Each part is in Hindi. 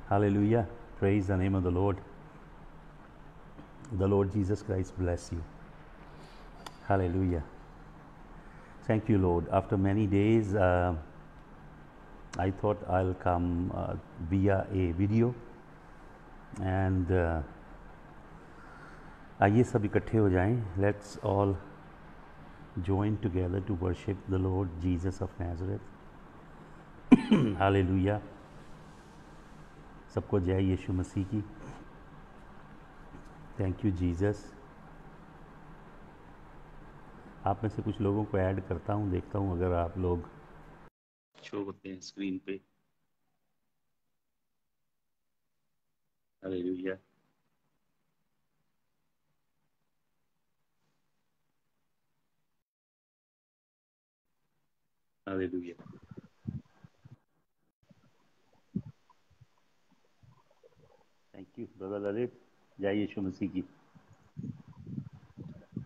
Hallelujah. Praise the name of the Lord. The Lord Jesus Christ bless you. Hallelujah. Thank you, Lord. After many days, I thought I'll come via a video and आइए सब इकट्ठे हो जाएं. Let's all join together to worship the Lord Jesus of Nazareth. Hallelujah. सबको जय यीशु मसीह की. Thank you Jesus. आप में से कुछ लोगों को ऐड करता हूं, देखता हूं अगर आप लोग शो होते हैं स्क्रीन पे. Hallelujah. Hallelujah. Thank you brother Lalit. जय यीशु मसीह की.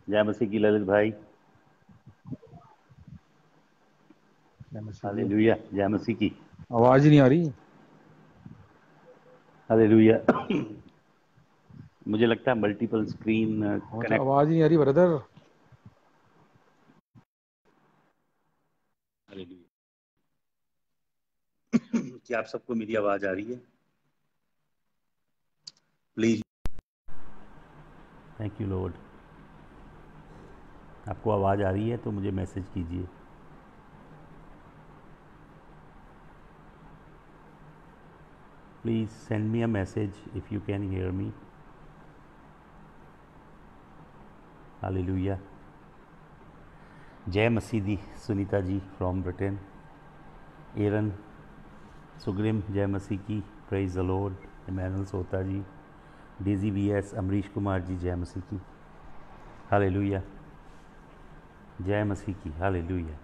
जय मसीह की ललित भाई. हालेलुया. जय मसीह की. आवाज ही नहीं आ रही. हालेलुया. मुझे लगता है मल्टीपल स्क्रीन कनेक्ट. आवाज ही नहीं आ रही ब्रदर. हालेलुया. क्या आप सबको मेरी आवाज आ रही है? प्लीज. Thank you Lord. आपको आवाज आ रही है तो मुझे मैसेज कीजिए. Please send me a message if you can hear me. Hallelujah. जय मसीह दी Sunita ji from Britain. Aaron सुग्रिम जय मसीह की. Praise the Lord. इमैनुअल सोता जी. Daisy VS. अमरीश कुमार जी जय मसीह की. हालेलुया. जय मसीह की. हालेलुया.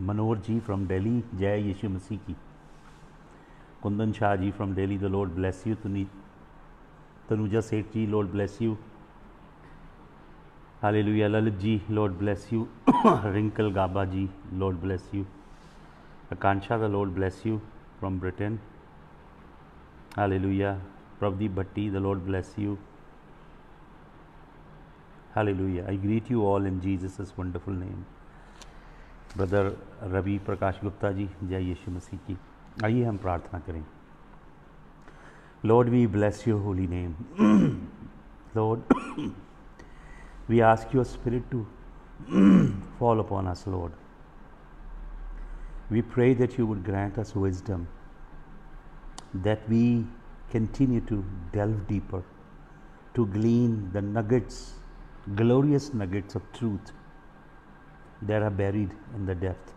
मनोहर जी फ्रॉम दिल्ली जय यीशु मसीह की. Kundan Shah ji from Delhi the Lord bless you. Tanuja Seth ji Lord bless you. Hallelujah. Lalit ji Lord bless you. Rinkal Gaba ji Lord bless you. Akanksha the Lord bless you from Britain. Hallelujah. Prabhdeep Bhatti the Lord bless you. Hallelujah. I greet you all in Jesus wonderful name. Brother Ravi Prakash Gupta ji जय यीशु मसीह की. आइए हम प्रार्थना करें. Lord we bless your holy name. Lord we ask your spirit to fall upon us, Lord. We pray that you would grant us wisdom, that we continue to delve deeper, to glean the nuggets, glorious nuggets of truth that are buried in the depth.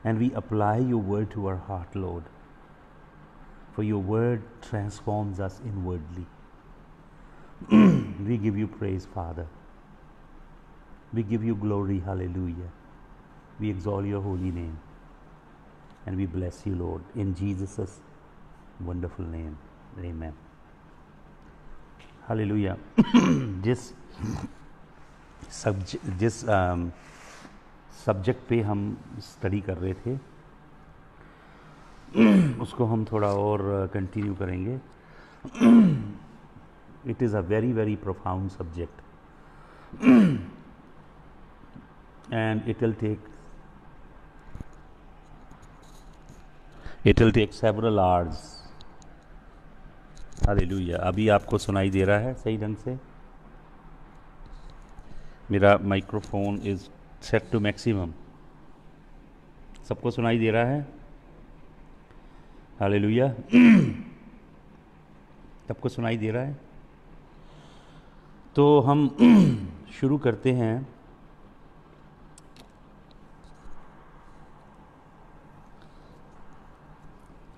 And we apply your word to our heart, Lord. For your word transforms us inwardly. We give you praise, Father. We give you glory. Hallelujah. We exalt your holy name. And we bless you, Lord. In Jesus' wonderful name. Amen. Hallelujah. जिस सब्जेक्ट पे हम स्टडी कर रहे थे उसको हम थोड़ा और कंटिन्यू करेंगे. It is a very very profound subject and it will take several hours. Hallelujah. अभी आपको सुनाई दे रहा है सही ढंग से? मेरा microphone is set to maximum. सबको सुनाई दे रहा है? हालेलुया. सबको सुनाई दे रहा है? तो हम शुरू करते हैं.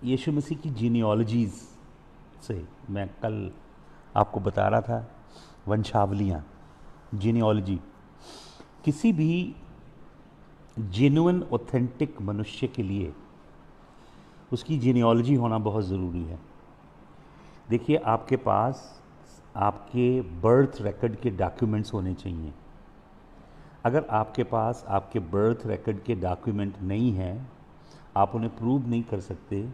यीशु मसीह की जीनियोलॉजीज़ से मैं कल आपको बता रहा था. वंशावलियाँ, जीनियोलॉजी. किसी भी जेन्युइन ऑथेंटिक मनुष्य के लिए उसकी जीनियोलॉजी होना बहुत ज़रूरी है. देखिए, आपके पास आपके बर्थ रिकॉर्ड के डॉक्यूमेंट्स होने चाहिए. अगर आपके पास आपके बर्थ रिकॉर्ड के डॉक्यूमेंट नहीं हैं, आप उन्हें प्रूव नहीं कर सकते,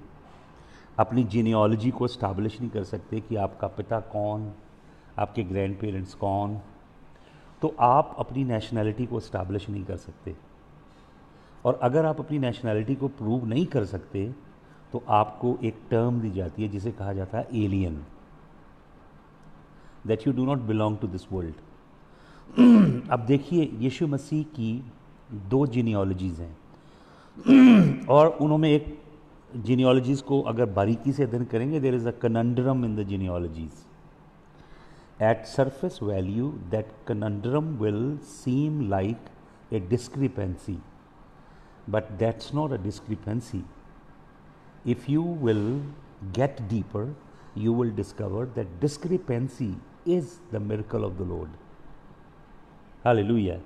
अपनी जीनियोलॉजी को इस्टाब्लिश नहीं कर सकते कि आपका पिता कौन, आपके ग्रैंड पेरेंट्स कौन, तो आप अपनी नेशनैलिटी को इस्टाब्लिश नहीं कर सकते। और अगर आप अपनी नेशनैलिटी को प्रूव नहीं कर सकते तो आपको एक टर्म दी जाती है जिसे कहा जाता है alien, that you do not belong to this world. अब देखिए, यीशु मसीह की 2 जीनियोलॉजीज़ हैं और उन्होंने एक जीनियोलॉजीज़ को अगर बारीकी से अध्ययन करेंगे, there is a conundrum in the genealogies. At surface value, that conundrum will seem like a discrepancy, but that's not a discrepancy. If you will get deeper, you will discover that discrepancy is the miracle of the Lord. Hallelujah.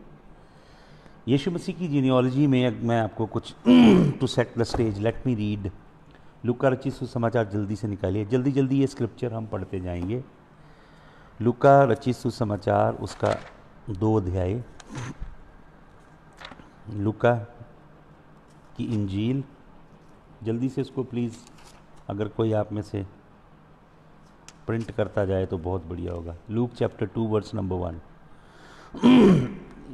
Yeshu मसीह की जीनियोलॉजी में मैं आपको कुछ to set the stage, let me read. Luka रचित सुसमाचार जल्दी से निकालिए, जल्दी जल्दी ये स्क्रिप्चर हम पढ़ते जाएंगे। लूका रचित सुसमाचार उसका 2 अध्याय, लूका की इंजील, जल्दी से इसको प्लीज़, अगर कोई आप में से प्रिंट करता जाए तो बहुत बढ़िया होगा। Luke chapter 2 verse number 1।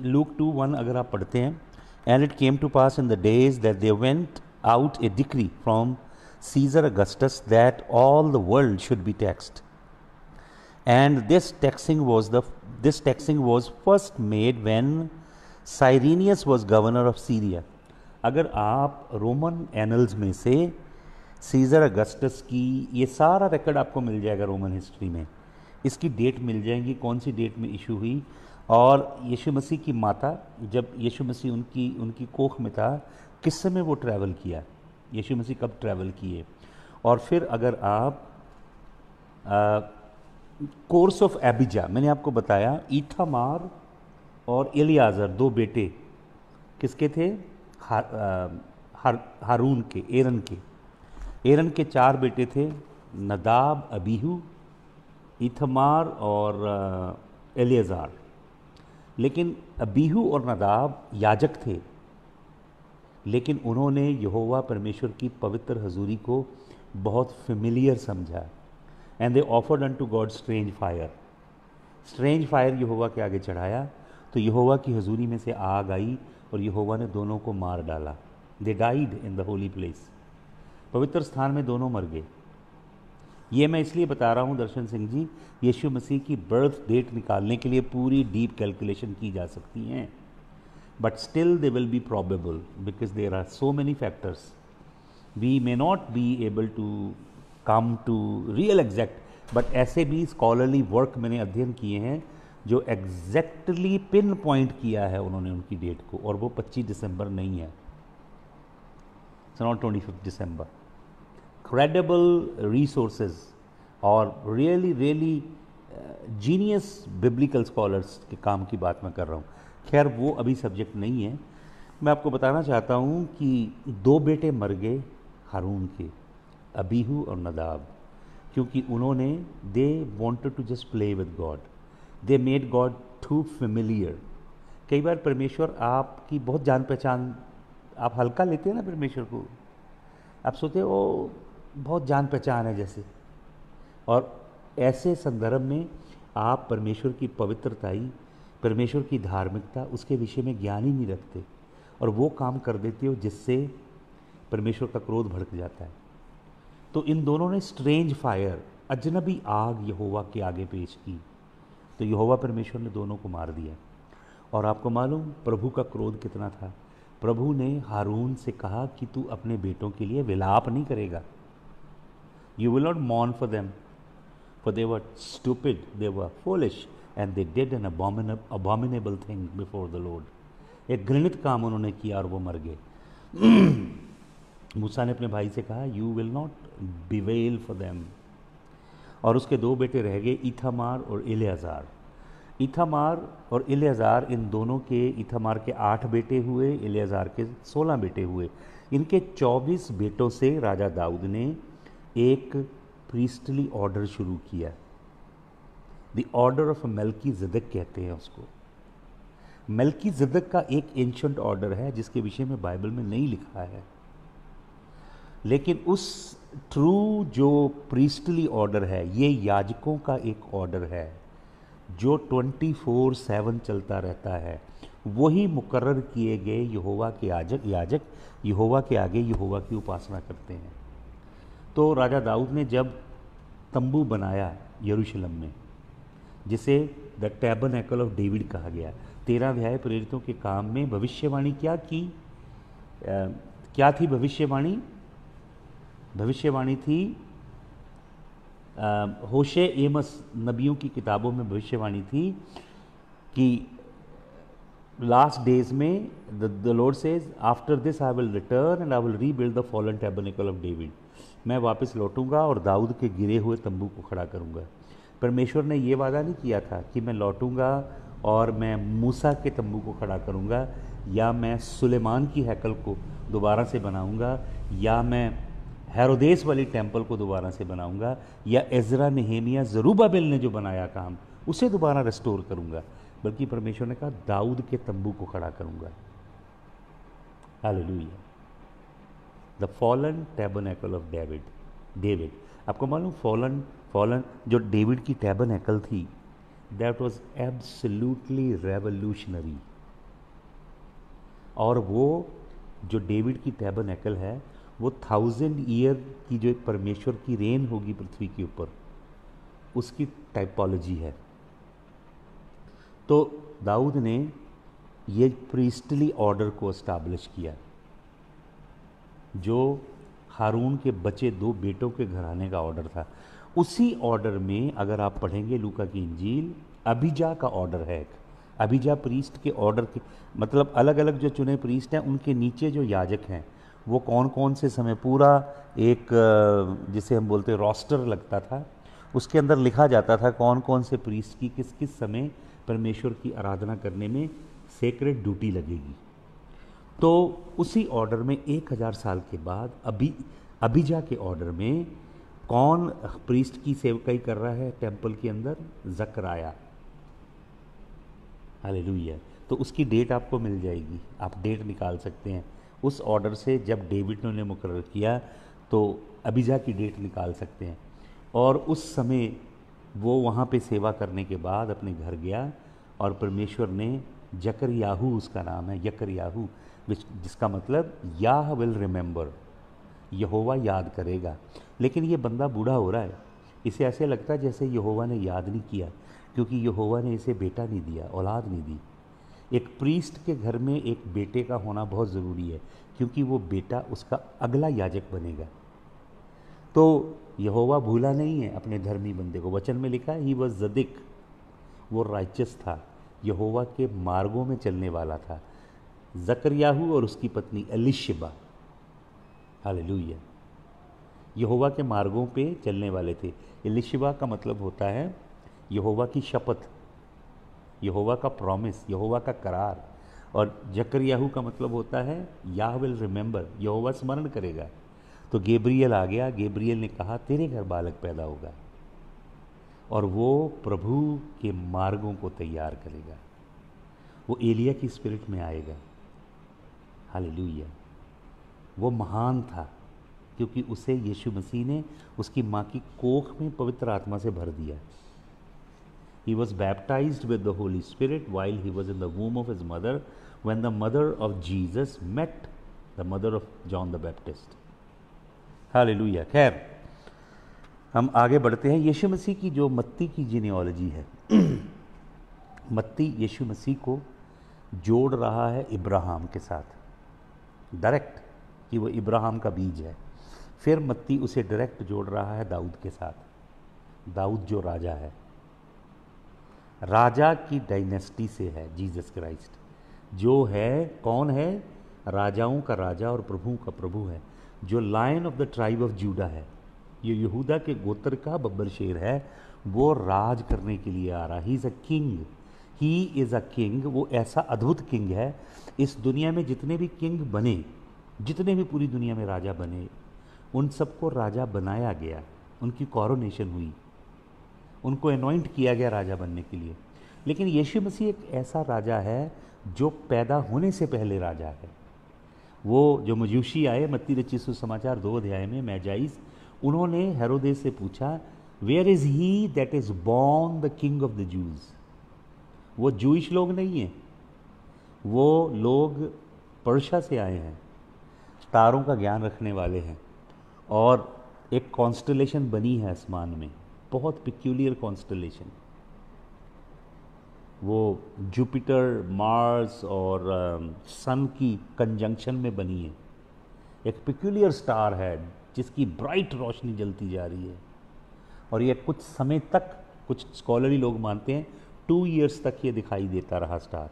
Luke 2:1 अगर आप पढ़ते हैं, and it came to pass in the days that they went out a decree from Caesar Augustus that all the world should be taxed, and this taxing was first made when Cyrenius was governor of Syria। अगर आप रोमन एनल्स में से सीजर अगस्टस की ये सारा रिकॉर्ड आपको मिल जाएगा रोमन हिस्ट्री में, इसकी डेट मिल जाएगी, कौन सी डेट में इशू हुई, और यीशु मसीह की माता, जब यीशु मसीह उनकी कोख में था, किस समय वो ट्रैवल किया, यीशु मसीह कब ट्रैवल किए। और फिर अगर आप कोर्स ऑफ एबिजा, मैंने आपको बताया ईथामार और एलियाजर 2 बेटे किसके थे, हारून के, एरन के 4 बेटे थे, नदाब, अबीहू, ईथमार और एलियाजार। लेकिन अबीहू और नदाब याजक थे, लेकिन उन्होंने यहोवा परमेश्वर की पवित्र हजूरी को बहुत फेमिलियर समझा, and they offered unto God strange fire. Strange fire यहोवा के आगे चढ़ाया तो यहोवा की हजूरी में से आग आई और यहोवा ने दोनों को मार डाला। They died in the holy place, पवित्र स्थान में दोनों मर गए। ये मैं इसलिए बता रहा हूँ दर्शन सिंह जी, यीशु मसीह की बर्थ डेट निकालने के लिए पूरी डीप कैलकुलेशन की जा सकती हैं, but still they will be probable because there are so many factors, we may not be able to come to real exact, but ऐसे भी स्कॉलरली वर्क मैंने अध्ययन किए हैं जो एग्जैक्टली पिन पॉइंट किया है उन्होंने उनकी डेट को, और वो 25 दिसंबर नहीं है, it's not 25 December. Credible resources और रियली जीनियस बिब्लिकल स्कॉलर्स के काम की बात मैं कर रहा हूँ। खैर वो अभी सब्जेक्ट नहीं है। मैं आपको बताना चाहता हूँ कि 2 बेटे मर गए हारून के, अबीहू और नदाब, क्योंकि उन्होंने they wanted to just play with God, they made God too familiar. कई बार परमेश्वर आपकी बहुत जान पहचान, आप हल्का लेते हैं ना परमेश्वर को, आप सोचते हो बहुत जान पहचान है जैसे, और ऐसे संदर्भ में आप परमेश्वर की पवित्रताई, परमेश्वर की धार्मिकता, उसके विषय में ज्ञान ही नहीं रखते और वो काम कर देते हो जिससे परमेश्वर का क्रोध भड़क जाता है। तो इन दोनों ने स्ट्रेंज फायर, अजनबी आग यहोवा के आगे पेश की, तो यहोवा परमेश्वर ने दोनों को मार दिया। और आपको मालूम प्रभु का क्रोध कितना था, प्रभु ने हारून से कहा कि तू अपने बेटों के लिए विलाप नहीं करेगा, you will not mourn for them, for they were stupid, they were foolish and they did an abominable thing before the Lord. एक घृणित काम उन्होंने किया और वो मर गए। मूसा ने अपने भाई से कहा you will not bevel for them, और उसके 2 बेटे रह गए, ईथामार और इलेआजार। ईथामार और इलेआजार, इन दोनों के, ईथामार के 8 बेटे हुए, इलेआजार के 16 बेटे हुए। इनके 24 बेटों से राजा दाऊद ने एक प्रीस्टली ऑर्डर शुरू किया, द ऑर्डर ऑफ मेल्कीजेदेक कहते हैं उसको। मेल्कीजेदेक का एक एंशिएंट ऑर्डर है जिसके विषय में बाइबल में नहीं लिखा है, लेकिन उस ट्रू जो प्रीस्टली ऑर्डर है, ये याजकों का एक ऑर्डर है जो 24/7 चलता रहता है। वही मुकर्रर किए गए यहोवा के याजक यहोवा के आगे यहोवा की उपासना करते हैं। तो राजा दाऊद ने जब तंबू बनाया यरूशलेम में, जिसे द टैबरनेकल ऑफ डेविड कहा गया, 13 अध्याय प्रेरितों के काम में भविष्यवाणी क्या की? क्या थी भविष्यवाणी? भविष्यवाणी थी होशे एमस नबियों की किताबों में भविष्यवाणी थी कि लास्ट डेज में the Lord says after this I will return and I will rebuild the fallen tabernacle of David. मैं वापस लौटूंगा और दाऊद के गिरे हुए तंबू को खड़ा करूंगा। परमेश्वर ने ये वादा नहीं किया था कि मैं लौटूंगा और मैं मूसा के तंबू को खड़ा करूंगा, या मैं सुलेमान की हैकल को दोबारा से बनाऊंगा, या मैं हेरोदेस वाली टेंपल को दोबारा से बनाऊंगा, या एजरा नेहेमिया जरूब्बाबेल ने जो बनाया काम उसे दोबारा रेस्टोर करूंगा। बल्कि परमेश्वर ने कहा दाऊद के तंबू को खड़ा करूंगा। Hallelujah. The fallen tabernacle of David. आपको मालूम फॉलन जो डेविड की टैबरनेकल थी, दैट वाज एब्सोल्युटली रेवोल्यूशनरी। और वो जो डेविड की टैबरनेकल है वो 1000 ईयर की जो एक परमेश्वर की रेन होगी पृथ्वी के ऊपर, उसकी टाइपोलॉजी है। तो दाऊद ने ये प्रीस्टली ऑर्डर को एस्टैब्लिश किया, जो हारून के बचे 2 बेटों के घराने का ऑर्डर था। उसी ऑर्डर में अगर आप पढ़ेंगे लूका की इंजील, अबीजा का ऑर्डर है। अबीजा प्रीस्ट के ऑर्डर के मतलब अलग अलग जो चुने प्रीस्ट हैं उनके नीचे जो याजक हैं वो कौन कौन से समय, पूरा एक जिसे हम बोलते रोस्टर लगता था, उसके अंदर लिखा जाता था कौन कौन से प्रीस्ट की किस किस समय परमेश्वर की आराधना करने में सेक्रेड ड्यूटी लगेगी। तो उसी ऑर्डर में 1000 साल के बाद अबीजा के ऑर्डर में कौन प्रीस्ट की सेवकाई कर रहा है टेंपल के अंदर? जकराया। हालेलुया। तो उसकी डेट आपको मिल जाएगी, आप डेट निकाल सकते हैं उस ऑर्डर से। जब डेविड ने उन्हें मुकर्रर किया तो अबीजा की डेट निकाल सकते हैं। और उस समय वो वहाँ पे सेवा करने के बाद अपने घर गया और परमेश्वर ने जकरयाहू, उसका नाम है यकरयाहू, जिसका मतलब याह विल रिमेंबर, यहोवा याद करेगा। लेकिन ये बंदा बूढ़ा हो रहा है, इसे ऐसे लगता है जैसे यहोवा ने याद नहीं किया, क्योंकि यहोवा ने इसे बेटा नहीं दिया, औलाद नहीं दी। एक प्रीस्ट के घर में एक बेटे का होना बहुत ज़रूरी है, क्योंकि वो बेटा उसका अगला याजक बनेगा। तो यहोवा भूला नहीं है अपने धर्मी बंदे को। वचन में लिखा है ही वॉज ज़दिक, वो राइचस था, यहोवा के मार्गों में चलने वाला था। जकरयाहू और उसकी पत्नी एलिशबा, हालेलुया, यहोवा के मार्गों पे चलने वाले थे। एलिशबा का मतलब होता है यहोवा की शपथ, यहोवा का प्रॉमिस, यहोवा का करार। और जकरयाहू का मतलब होता है याह विल रिमेंबर, यहोवा स्मरण करेगा। तो गेब्रियल आ गया, गेब्रियल ने कहा तेरे घर बालक पैदा होगा और वो प्रभु के मार्गों को तैयार करेगा। वो एलिया की स्पिरिट में आएगा। हालेलुया। वो महान था क्योंकि उसे यीशु मसीह ने उसकी माँ की कोख में पवित्र आत्मा से भर दिया। He was baptized with the Holy Spirit while he was in the womb of his mother, when the mother of Jesus met the mother of John the Baptist. Hallelujah. खैर, हम आगे बढ़ते हैं। यीशु मसीह की जो मत्ती की जीनियोलॉजी है, मत्ती यीशु मसीह को जोड़ रहा है इब्राहिम के साथ डायरेक्ट, कि वो इब्राहिम का बीज है। फिर मत्ती उसे डायरेक्ट जोड़ रहा है दाऊद के साथ। दाऊद जो राजा है, राजा की डायनेस्टी से है जीसस क्राइस्ट, जो है कौन है? राजाओं का राजा और प्रभु का प्रभु है, जो lion of the tribe of Judah है, ये यहूदा के गोत्र का बब्बर शेर है। वो राज करने के लिए आ रहा। He is a king, he is a king. वो ऐसा अद्भुत किंग है, इस दुनिया में जितने भी किंग बने, जितने भी पूरी दुनिया में राजा बने, उन सबको राजा बनाया गया, उनकी कॉरोनेशन हुई, उनको अनॉइंट किया गया राजा बनने के लिए। लेकिन यीशु मसीह एक ऐसा राजा है जो पैदा होने से पहले राजा है। वो जो मजूशी आए मत्ती रचित सुसमाचार 2 अध्याय में मैजाइस, उन्होंने हेरोदेस से पूछा, where is he that is born the king of the Jews. वो जूइश लोग नहीं हैं, वो लोग पर्शिया से आए हैं, तारों का ज्ञान रखने वाले हैं, और एक कॉन्स्टलेशन बनी है आसमान में, बहुत पिक्यूलियर कॉन्स्टलेशन। वो जुपिटर, मार्स और सन की कंजंक्शन में बनी है। एक पिक्यूलियर स्टार है जिसकी ब्राइट रोशनी जलती जा रही है, और ये कुछ समय तक, कुछ स्कॉलरी लोग मानते हैं 2 ईयर्स तक ये दिखाई देता रहा स्टार।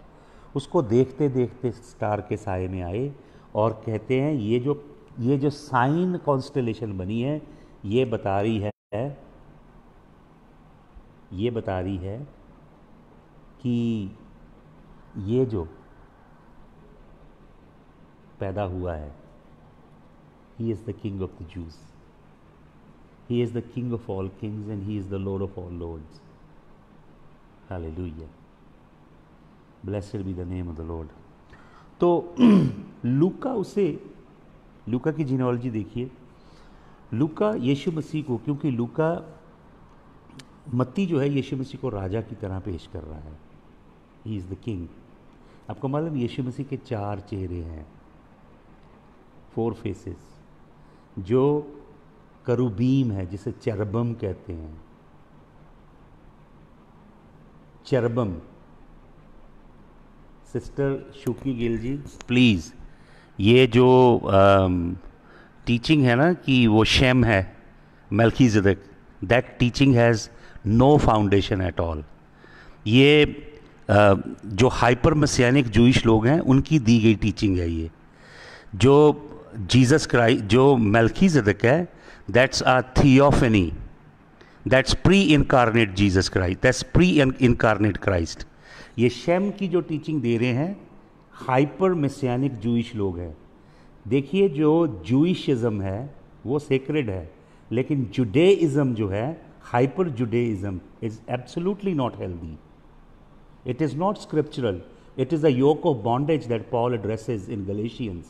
उसको देखते देखते स्टार के साए में आए और कहते हैं ये जो साइन कॉन्स्टलेशन बनी है, ये बता रही है कि ये जो पैदा हुआ है, he is the king of the Jews, he is the king of all kings and he is the Lord of all lords. Hallelujah, blessed be the name of the Lord. तो लूका की जीनोलॉजी देखिए। लूका यीशु मसीह को, क्योंकि लूका मत्ती जो है यीशु मसीह को राजा की तरह पेश कर रहा है, ही इज़ द किंग। आपको मालूम यीशु मसीह के 4 चेहरे हैं, 4 फेसेस, जो करूबीम है, जिसे चरबम कहते हैं। चरबम, सिस्टर शुकी गिल जी प्लीज़, ये जो टीचिंग है ना कि वो शेम है Melchizedek, that teaching has no foundation at all. ये जो हाइपर मसियानिक जूइश लोग हैं उनकी दी गई टीचिंग है ये। जो जीसस क्राइस्ट, जो मेल्कीज़ेदेक है, that's a theophany, that's pre incarnate Jesus Christ, that's pre incarnate Christ. ये शेम की जो टीचिंग दे रहे हैं हाइपर मसियानिक जूइश लोग हैं। देखिए, जो जूइशिज्म है वो सेक्रेड है, लेकिन जुडेइज्म जो है, hyper Judaism, is absolutely not healthy. It is not scriptural. It is a yoke of bondage that Paul addresses in Galatians.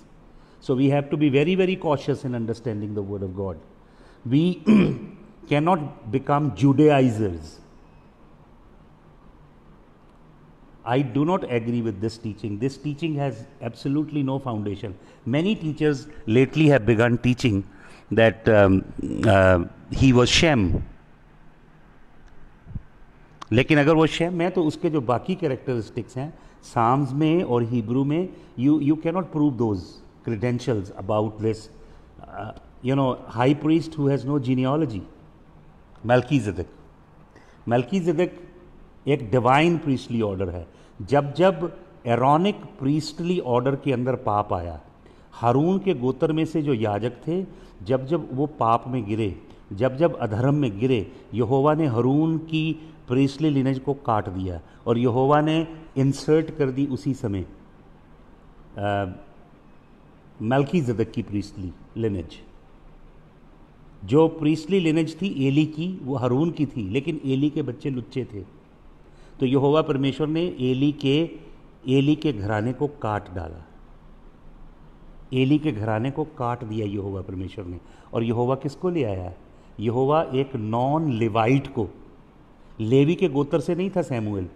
So we have to be very, very cautious in understanding the Word of God. We cannot become Judaizers. I do not agree with this teaching. This teaching has absolutely no foundation. Many teachers lately have begun teaching that he was Shem. लेकिन अगर वो शेम है तो उसके जो बाकी कैरेक्टरिस्टिक्स हैं साम्स में और हिब्रू में, you can not prove those credentials about this high priest who has no genealogy. Melchizedek एक डिवाइन प्रीस्टली ऑर्डर है। जब जब एरोनिक प्रीस्टली ऑर्डर के अंदर पाप आया, हारून के गोत्र में से जो याजक थे, जब जब वो पाप में गिरे, जब जब अधर्म में गिरे, यहोवा ने हारून की प्रीस्टली लिनेज को काट दिया और यहोवा ने इंसर्ट कर दी उसी समय मेल्कीज़ेदेक की प्रीस्टली लिनेज। जो प्रीस्टली लिनेज थी एली की, वो हारून की थी, लेकिन एली के बच्चे लुच्चे थे, तो यहोवा परमेश्वर ने एली के घराने को काट डाला। एली के घराने को काट दिया यहोवा परमेश्वर ने। और यहोवा किसको ले आया? यहोवा एक नॉन लेवाइट को, लेवी के गोत्र से नहीं था सैमुएल,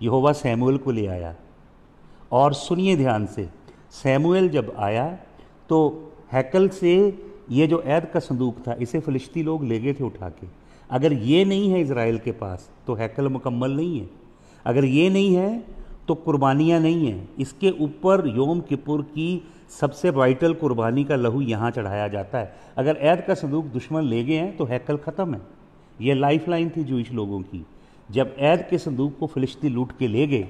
यहोवा सैमुएल को ले आया। और सुनिए ध्यान से, सैमुएल जब आया तो हैकल से ये जो ऐद का संदूक था, इसे फिलिस्ती लोग ले गए थे उठा के। अगर ये नहीं है इज़राइल के पास तो हैकल मुकम्मल नहीं है। अगर ये नहीं है तो कुर्बानियाँ नहीं हैं। इसके ऊपर योम किपुर की सबसे वाइटल कुर्बानी का लहू यहाँ चढ़ाया जाता है। अगर ऐद का संदूक दुश्मन ले गए हैं तो हैकल ख़त्म है। ये लाइफ लाइन थी जूइश लोगों की। जब ऐद के संदूक को फिलिस्ती लूट के ले गए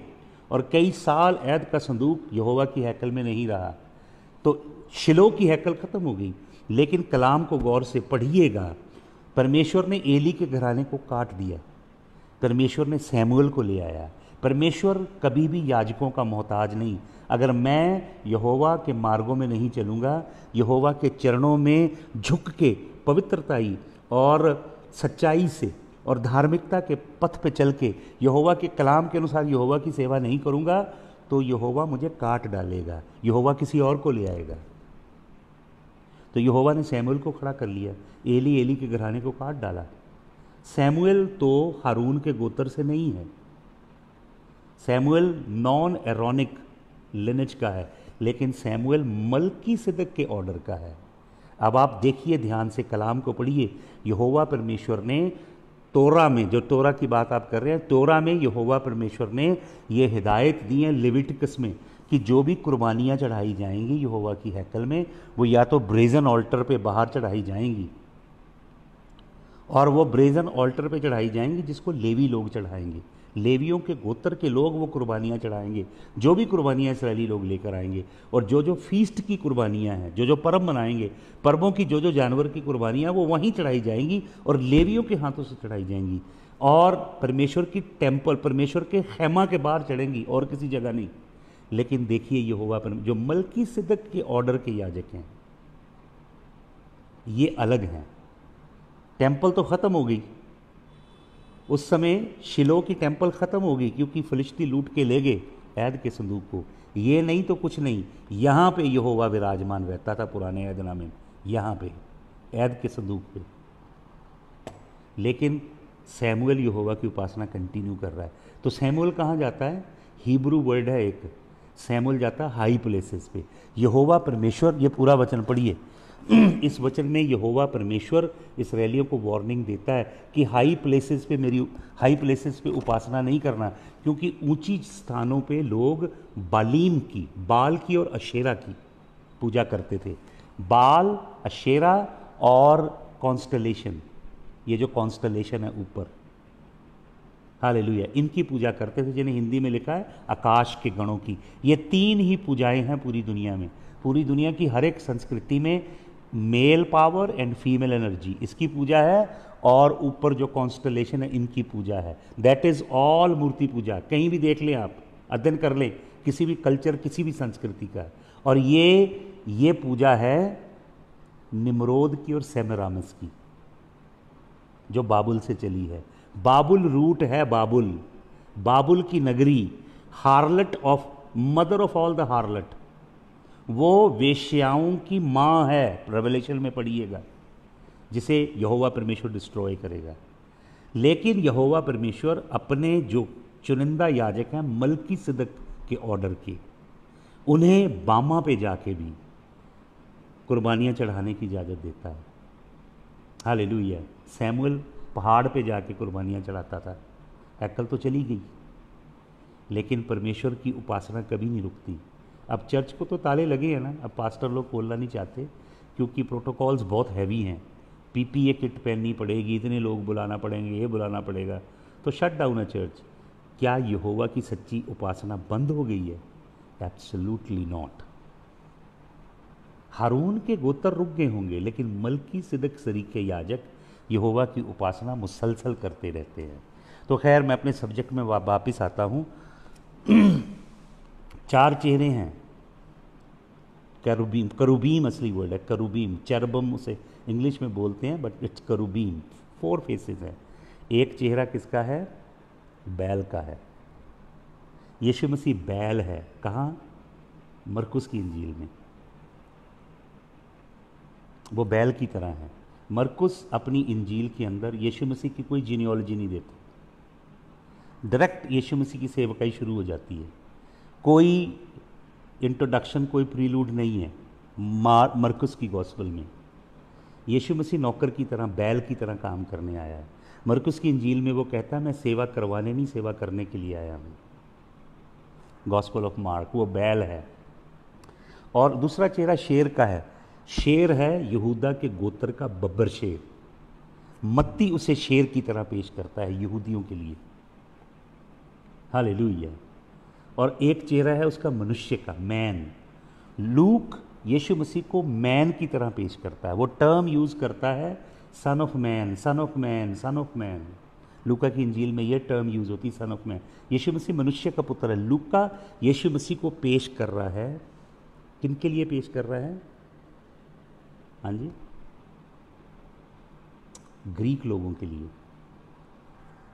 और कई साल ऐद का संदूक यहोवा की हैकल में नहीं रहा, तो शिलो की हैकल ख़त्म हो गई। लेकिन कलाम को गौर से पढ़िएगा, परमेश्वर ने एली के घराने को काट दिया, परमेश्वर ने सैमुएल को ले आया। परमेश्वर कभी भी याजकों का मोहताज नहीं। अगर मैं यहोवा के मार्गों में नहीं चलूँगा, यहोवा के चरणों में झुक के पवित्रताई और सच्चाई से और धार्मिकता के पथ पे चल के यहोवा के कलाम के अनुसार यहोवा की सेवा नहीं करूँगा, तो यहोवा मुझे काट डालेगा, यहोवा किसी और को ले आएगा। तो यहोवा ने सैमुअल को खड़ा कर लिया, एली एली के घराने को काट डाला। सैमुअल तो हारून के गोत्र से नहीं है, सैमुअल नॉन एरोनिक लिनेज का है, लेकिन सैमुअल मलकीसिदक के ऑर्डर का है। अब आप देखिए ध्यान से, कलाम को पढ़िए। यहोवा परमेश्वर ने तोरा में, जो तोरा की बात आप कर रहे हैं, तोरा में यहोवा परमेश्वर ने ये हिदायत दी है लेविटिकस में कि जो भी कुर्बानियाँ चढ़ाई जाएंगी यहोवा की हैकल में, वो या तो ब्रेजन ऑल्टर पे बाहर चढ़ाई जाएंगी, और वो ब्रेजन ऑल्टर पे चढ़ाई जाएंगी जिसको लेवी लोग चढ़ाएंगे। लेवियों के गोत्र के लोग वो कुर्बानियाँ चढ़ाएंगे, जो भी कुर्बानियाँ इसराइली लोग लेकर आएंगे। और जो जो फीस्ट की कुर्बानियाँ हैं, जो जो पर्व मनाएंगे, पर्वों की जो जो जानवर की कुर्बानियाँ, वो वहीं चढ़ाई जाएंगी और लेवियों के हाथों से चढ़ाई जाएंगी, और परमेश्वर की टेम्पल, परमेश्वर के खेमा के बाहर चढ़ेंगी, और किसी जगह नहीं। लेकिन देखिए यहोवा पर जो मलकीसिदक के ऑर्डर के याजक हैं, ये अलग हैं। टेम्पल तो ख़त्म हो गई, उस समय शिलो की टेम्पल ख़त्म हो गई क्योंकि फलिश्ती लूट के ले गए ऐद के संदूक को। ये नहीं तो कुछ नहीं, यहाँ पे यहोवा विराजमान रहता था पुराने ऐदनामे में, यहाँ पे ऐद के संदूक पे। लेकिन सैमुअल यहोवा की उपासना कंटिन्यू कर रहा है। तो सैमुअल कहाँ जाता है? हिब्रू वर्ड है एक, सैमुअल जाता है हाई प्लेसेस पे। यहोवा परमेश्वर, ये पूरा वचन पढ़िए, इस वचन में यहोवा परमेश्वर इसराइलियों को वार्निंग देता है कि हाई प्लेसेस पे उपासना नहीं करना, क्योंकि ऊंची स्थानों पे लोग बालीम की, बाल की और अशेरा की पूजा करते थे। बाल, अशेरा और कॉन्स्टलेशन, ये जो कॉन्स्टलेशन है ऊपर, हालेलुया, इनकी पूजा करते थे, जिन्हें हिंदी में लिखा है आकाश के गणों की। ये तीन ही पूजाएं हैं पूरी दुनिया में। पूरी दुनिया की हर एक संस्कृति में male power and female energy, इसकी पूजा है, और ऊपर जो कॉन्स्टलेशन है इनकी पूजा है। दैट इज ऑल मूर्ति पूजा। कहीं भी देख लें आप, अध्ययन कर लें किसी भी कल्चर, किसी भी संस्कृति का। और ये पूजा है निम्रोद की और सेमिरामिस की, जो बाबुल से चली है। बाबुल रूट है, बाबुल की नगरी, हार्लट of, mother of all the हार्लट, वो वेश्याओं की मां है, रेवलेशन में पढ़िएगा, जिसे यहोवा परमेश्वर डिस्ट्रॉय करेगा। लेकिन यहोवा परमेश्वर अपने जो चुनिंदा याजक हैं मलकीसिदक के ऑर्डर के, उन्हें बामा पे जाके भी कुर्बानियां चढ़ाने की इजाज़त देता है। हालेलुया। सैमुअल पहाड़ पे जाके कुर्बानियां चढ़ाता था, हैकल तो चली गई, लेकिन परमेश्वर की उपासना कभी नहीं रुकती। अब चर्च को तो ताले लगे हैं ना, अब पास्टर लोग खोलना नहीं चाहते क्योंकि प्रोटोकॉल्स बहुत हैवी हैं। पीपीए किट पहननी पड़ेगी, इतने लोग बुलाना पड़ेंगे, ये बुलाना पड़ेगा, तो शट डाउन है चर्च। क्या यहोवा की सच्ची उपासना बंद हो गई है? Absolutely not. हारून के गोत्र रुक गए होंगे, लेकिन मलकीसिदक सरीके याजक यहोवा की उपासना मुसलसल करते रहते हैं। तो खैर, मैं अपने सब्जेक्ट में वापस आता हूँ। 4 चेहरे हैं, करूबीम, करूबीम असली वर्ड है, करूबीम, चरबम उसे इंग्लिश में बोलते हैं, बट इट्स करूबीम। 4 फेसेस हैं। एक चेहरा किसका है? बैल का है। यीशु मसीह बैल है। कहाँ? मरकुस की इंजील में वो बैल की तरह है। मरकुस अपनी इंजील के अंदर यीशु मसीह की कोई जीनियोलॉजी नहीं देता, डायरेक्ट यीशु मसीह की सेवकाई शुरू हो जाती है। कोई इंट्रोडक्शन, कोई प्रीलूड नहीं है मरकुस की गॉस्पेल में। यीशु मसीह नौकर की तरह, बैल की तरह काम करने आया है। मरकुस की इंजील में वो कहता है, मैं सेवा करवाने नहीं, सेवा करने के लिए आया हूँ। गॉस्पेल ऑफ मार्क, वो बैल है। और दूसरा चेहरा शेर का है। शेर है यहूदा के गोत्र का बब्बर शेर। मत्ती उसे शेर की तरह पेश करता है यहूदियों के लिए। हालेलुया। और एक चेहरा है उसका मनुष्य का, मैन। लूक यीशु मसीह को मैन की तरह पेश करता है। वो टर्म यूज करता है सन of man, son of man, son of man. लूका की इंजील में ये टर्म यूज होती है, सन ऑफ मैन। यीशु मसीह मनुष्य का पुत्र है। लूका यीशु मसीह को पेश कर रहा है, किनके लिए पेश कर रहा है? हाँ जी, ग्रीक लोगों के लिए।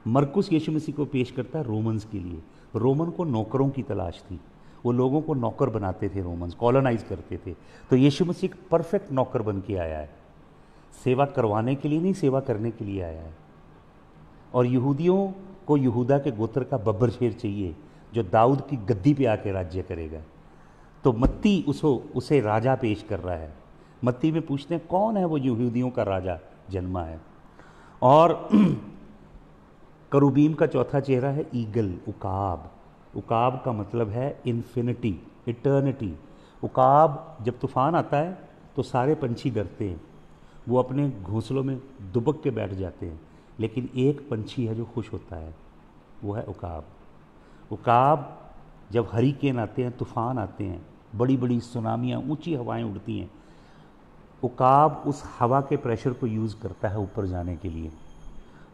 मरकुस यीशु मसीह को पेश करता है रोमन्स के लिए। रोमन को नौकरों की तलाश थी, वो लोगों को नौकर बनाते थे, रोमन्स कॉलोनाइज करते थे। तो यीशु मसीह एक परफेक्ट नौकर बन के आया है, सेवा करवाने के लिए नहीं, सेवा करने के लिए आया है। और यहूदियों को यहूदा के गोत्र का बब्बर शेर चाहिए जो दाऊद की गद्दी पे आके राज्य करेगा। तो मत्ती उसे राजा पेश कर रहा है। मत्ती में पूछते हैं कौन है वो यहूदियों का राजा जन्मा है। और करूबीम का चौथा चेहरा है ईगल, उकाब। उकाब का मतलब है इन्फिनिटी, इटर्निटी। उकाब जब तूफान आता है तो सारे पंछी डरते हैं, वो अपने घोंसलों में दुबक के बैठ जाते हैं, लेकिन एक पंछी है जो खुश होता है, वो है उकाब। उकाब जब हरिकेन आते हैं, तूफान आते हैं, बड़ी बड़ी सुनामियाँ, ऊंची हवाएं उड़ती हैं, उकाब उस हवा के प्रेशर को यूज़ करता है ऊपर जाने के लिए।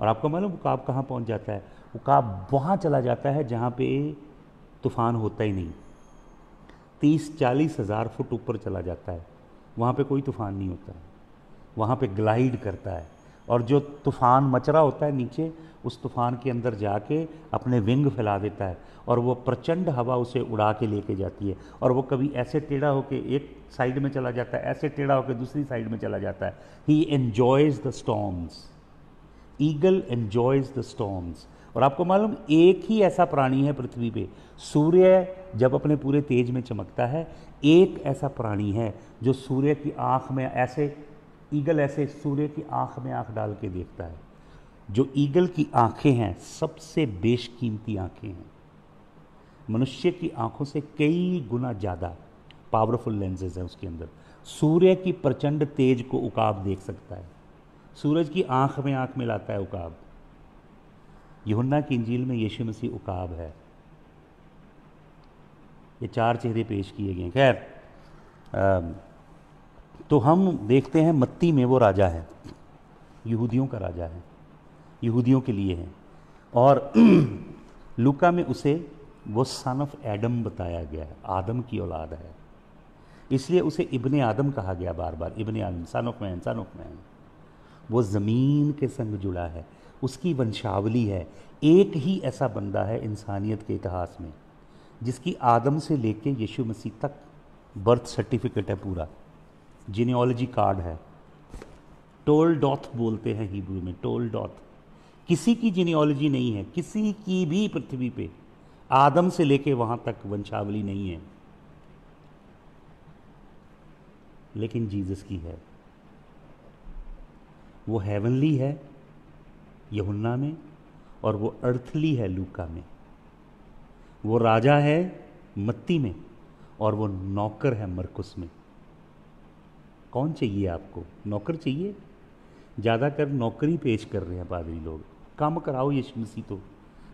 और आपको मालूम उकाब कहाँ पहुँच जाता है? उकाब वहाँ चला जाता है जहाँ पे तूफान होता ही नहीं, 30-40 हज़ार फुट ऊपर चला जाता है, वहाँ पे कोई तूफान नहीं होता है, वहाँ पे ग्लाइड करता है। और जो तूफ़ान मच रहा होता है नीचे, उस तूफ़ान के अंदर जाके अपने विंग फैला देता है और वो प्रचंड हवा उसे उड़ा के लेके जाती है। और वो कभी ऐसे टेढ़ा होके एक साइड में चला जाता है, ऐसे टेढ़ा होके दूसरी साइड में चला जाता है। He enjoys the storms, eagle enjoys the storms. और आपको मालूम एक ही ऐसा प्राणी है पृथ्वी पे, सूर्य जब अपने पूरे तेज में चमकता है, एक ऐसा प्राणी है जो सूर्य की आँख में ऐसे, ईगल ऐसे सूर्य की आँख में आँख डाल के देखता है। जो ईगल की आँखें हैं सबसे बेशकीमती आँखें हैं, मनुष्य की आँखों से कई गुना ज़्यादा पावरफुल लेंसेज हैं उसके अंदर। सूर्य की प्रचंड तेज को उकाब देख सकता है, सूरज की आँख में आँख मिलाता है उकाब। यूहन्ना की इंजील में यीशु मसीह उकाब है। ये 4 चेहरे पेश किए गए। खैर, तो हम देखते हैं मत्ती में वो राजा है, यहूदियों का राजा है, यहूदियों के लिए है। और लूका में उसे वो सन ऑफ एडम बताया गया है, आदम की औलाद है, इसलिए उसे इब्ने आदम कहा गया बार बार, इब्ने आदम, son of man, son of man. वो ज़मीन के संग जुड़ा है, उसकी वंशावली है। एक ही ऐसा बंदा है इंसानियत के इतिहास में जिसकी आदम से लेके यीशु मसीह तक बर्थ सर्टिफिकेट है, पूरा जीनियोलॉजी कार्ड है। टोलडॉथ बोलते हैं हिब्रू में, टोलडॉथ। किसी की जीनियोलॉजी नहीं है, किसी की भी पृथ्वी पे आदम से लेके वहां तक वंशावली नहीं है, लेकिन जीसस की है। वो हेवनली है यूहन्ना में, और वो अर्थली है लूका में। वो राजा है मत्ती में, और वो नौकर है मरकुस में। कौन चाहिए आपको? नौकर चाहिए? ज़्यादातर नौकरी पेश कर रहे हैं पादरी लोग। काम कराओ यीशु मसीह तो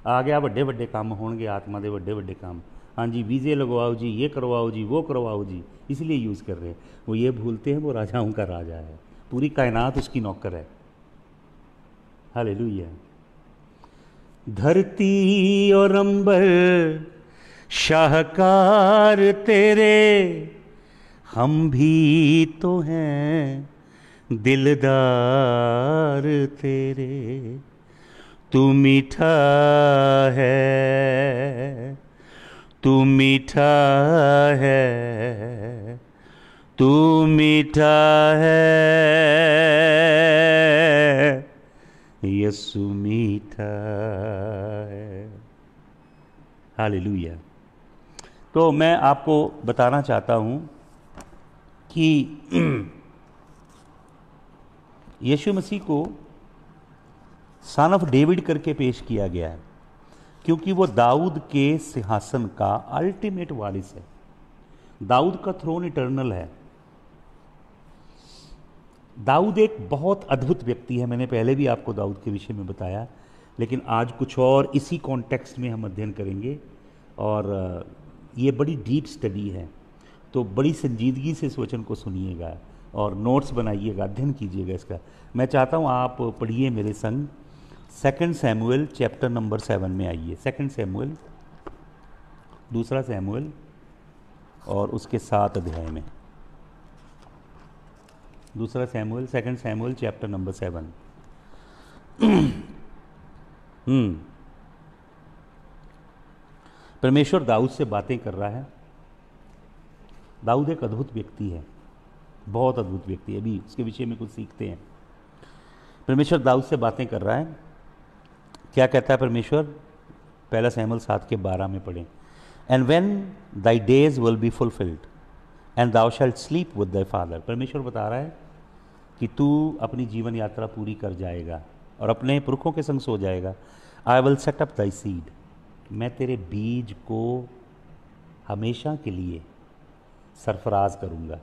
आ गया, ਵੱਡੇ ਵੱਡੇ काम होंगे, आत्मा के ਵੱਡੇ ਵੱਡੇ काम। हाँ जी, वीज़े लगवाओ जी, ये करवाओ जी, वो करवाओ जी, इसलिए यूज़ कर रहे हैं। वो ये भूलते हैं वो राजाओं का राजा है, पूरी कायनात उसकी नौकर है। हालेलुया। धरती और अंबर शाहकार तेरे, हम भी तो हैं दिलदार तेरे। तू मीठा है, तू मीठा है, तू मीठा है, यीशु मीठा है। हालेलुया। तो मैं आपको बताना चाहता हूँ कि यीशु मसीह को सन ऑफ डेविड करके पेश किया गया है, क्योंकि वो दाऊद के सिंहासन का अल्टीमेट वारिस है। दाऊद का थ्रोन इटर्नल है। दाऊद एक बहुत अद्भुत व्यक्ति है, मैंने पहले भी आपको दाऊद के विषय में बताया, लेकिन आज कुछ और इसी कॉन्टेक्स्ट में हम अध्ययन करेंगे। और ये बड़ी डीप स्टडी है, तो बड़ी संजीदगी से इस वचन को सुनिएगा और नोट्स बनाइएगा, अध्ययन कीजिएगा इसका। मैं चाहता हूँ आप पढ़िए मेरे संग 2 सैमुएल चैप्टर नंबर 7 में आइए। 2 सैमुएल, 2 सैमुएल और उसके 7 अध्याय में। 2 सैमुएल, 2 सैमुएल चैप्टर नंबर 7। परमेश्वर दाऊद से बातें कर रहा है दाऊद एक अद्भुत व्यक्ति है, बहुत अद्भुत व्यक्ति है। अभी उसके विषय में कुछ सीखते हैं। परमेश्वर दाऊद से बातें कर रहा है। क्या कहता है परमेश्वर? पहला शमूएल 7:12 में पढ़ें। And when thy days will be fulfilled and thou shalt sleep with thy father. परमेश्वर बता रहा है कि तू अपनी जीवन यात्रा पूरी कर जाएगा और अपने पुरखों के संग सो जाएगा। I will set up Dai seed, मैं तेरे बीज को हमेशा के लिए सरफराज करूँगा।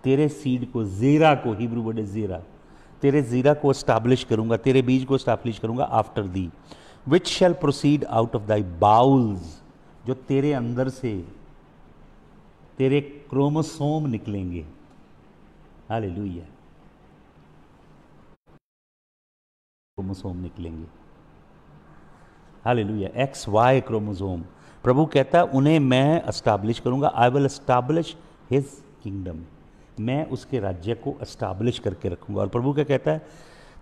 तेरे सीड को, ज़ीरा को, हिब्रू वर्ड है ज़ीरा, तेरे ज़ीरा को एस्टैब्लिश करूँगा, तेरे बीज को एस्टैब्लिश करूँगा। After thee which shall proceed out of thy bowels, जो तेरे अंदर से तेरे क्रोमोसोम निकलेंगे। हालेलुया, क्रोमोसोम निकलेंगे। Hallelujah, XY chromosome. प्रभु कहता है उन्हें मैं एस्टैब्लिश करूंगा। I will establish his kingdom, मैं उसके राज्य को एस्टैब्लिश करके रखूंगा। और प्रभु क्या कहता है?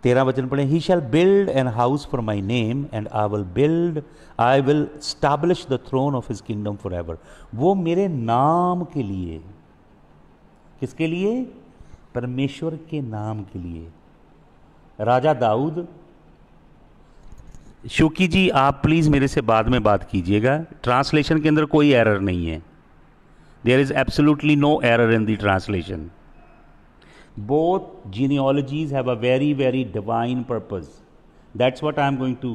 13 वचन पढ़े। He shall build an house for my name and I will establish the throne of his kingdom for ever. वो मेरे नाम के लिए, किसके लिए? परमेश्वर के नाम के लिए। राजा दाऊद, शुकी जी आप प्लीज मेरे से बाद में बात कीजिएगा, ट्रांसलेशन के अंदर कोई एरर नहीं है। There is absolutely no error in the translation. Both genealogies have a very, very divine purpose. That's what I am going to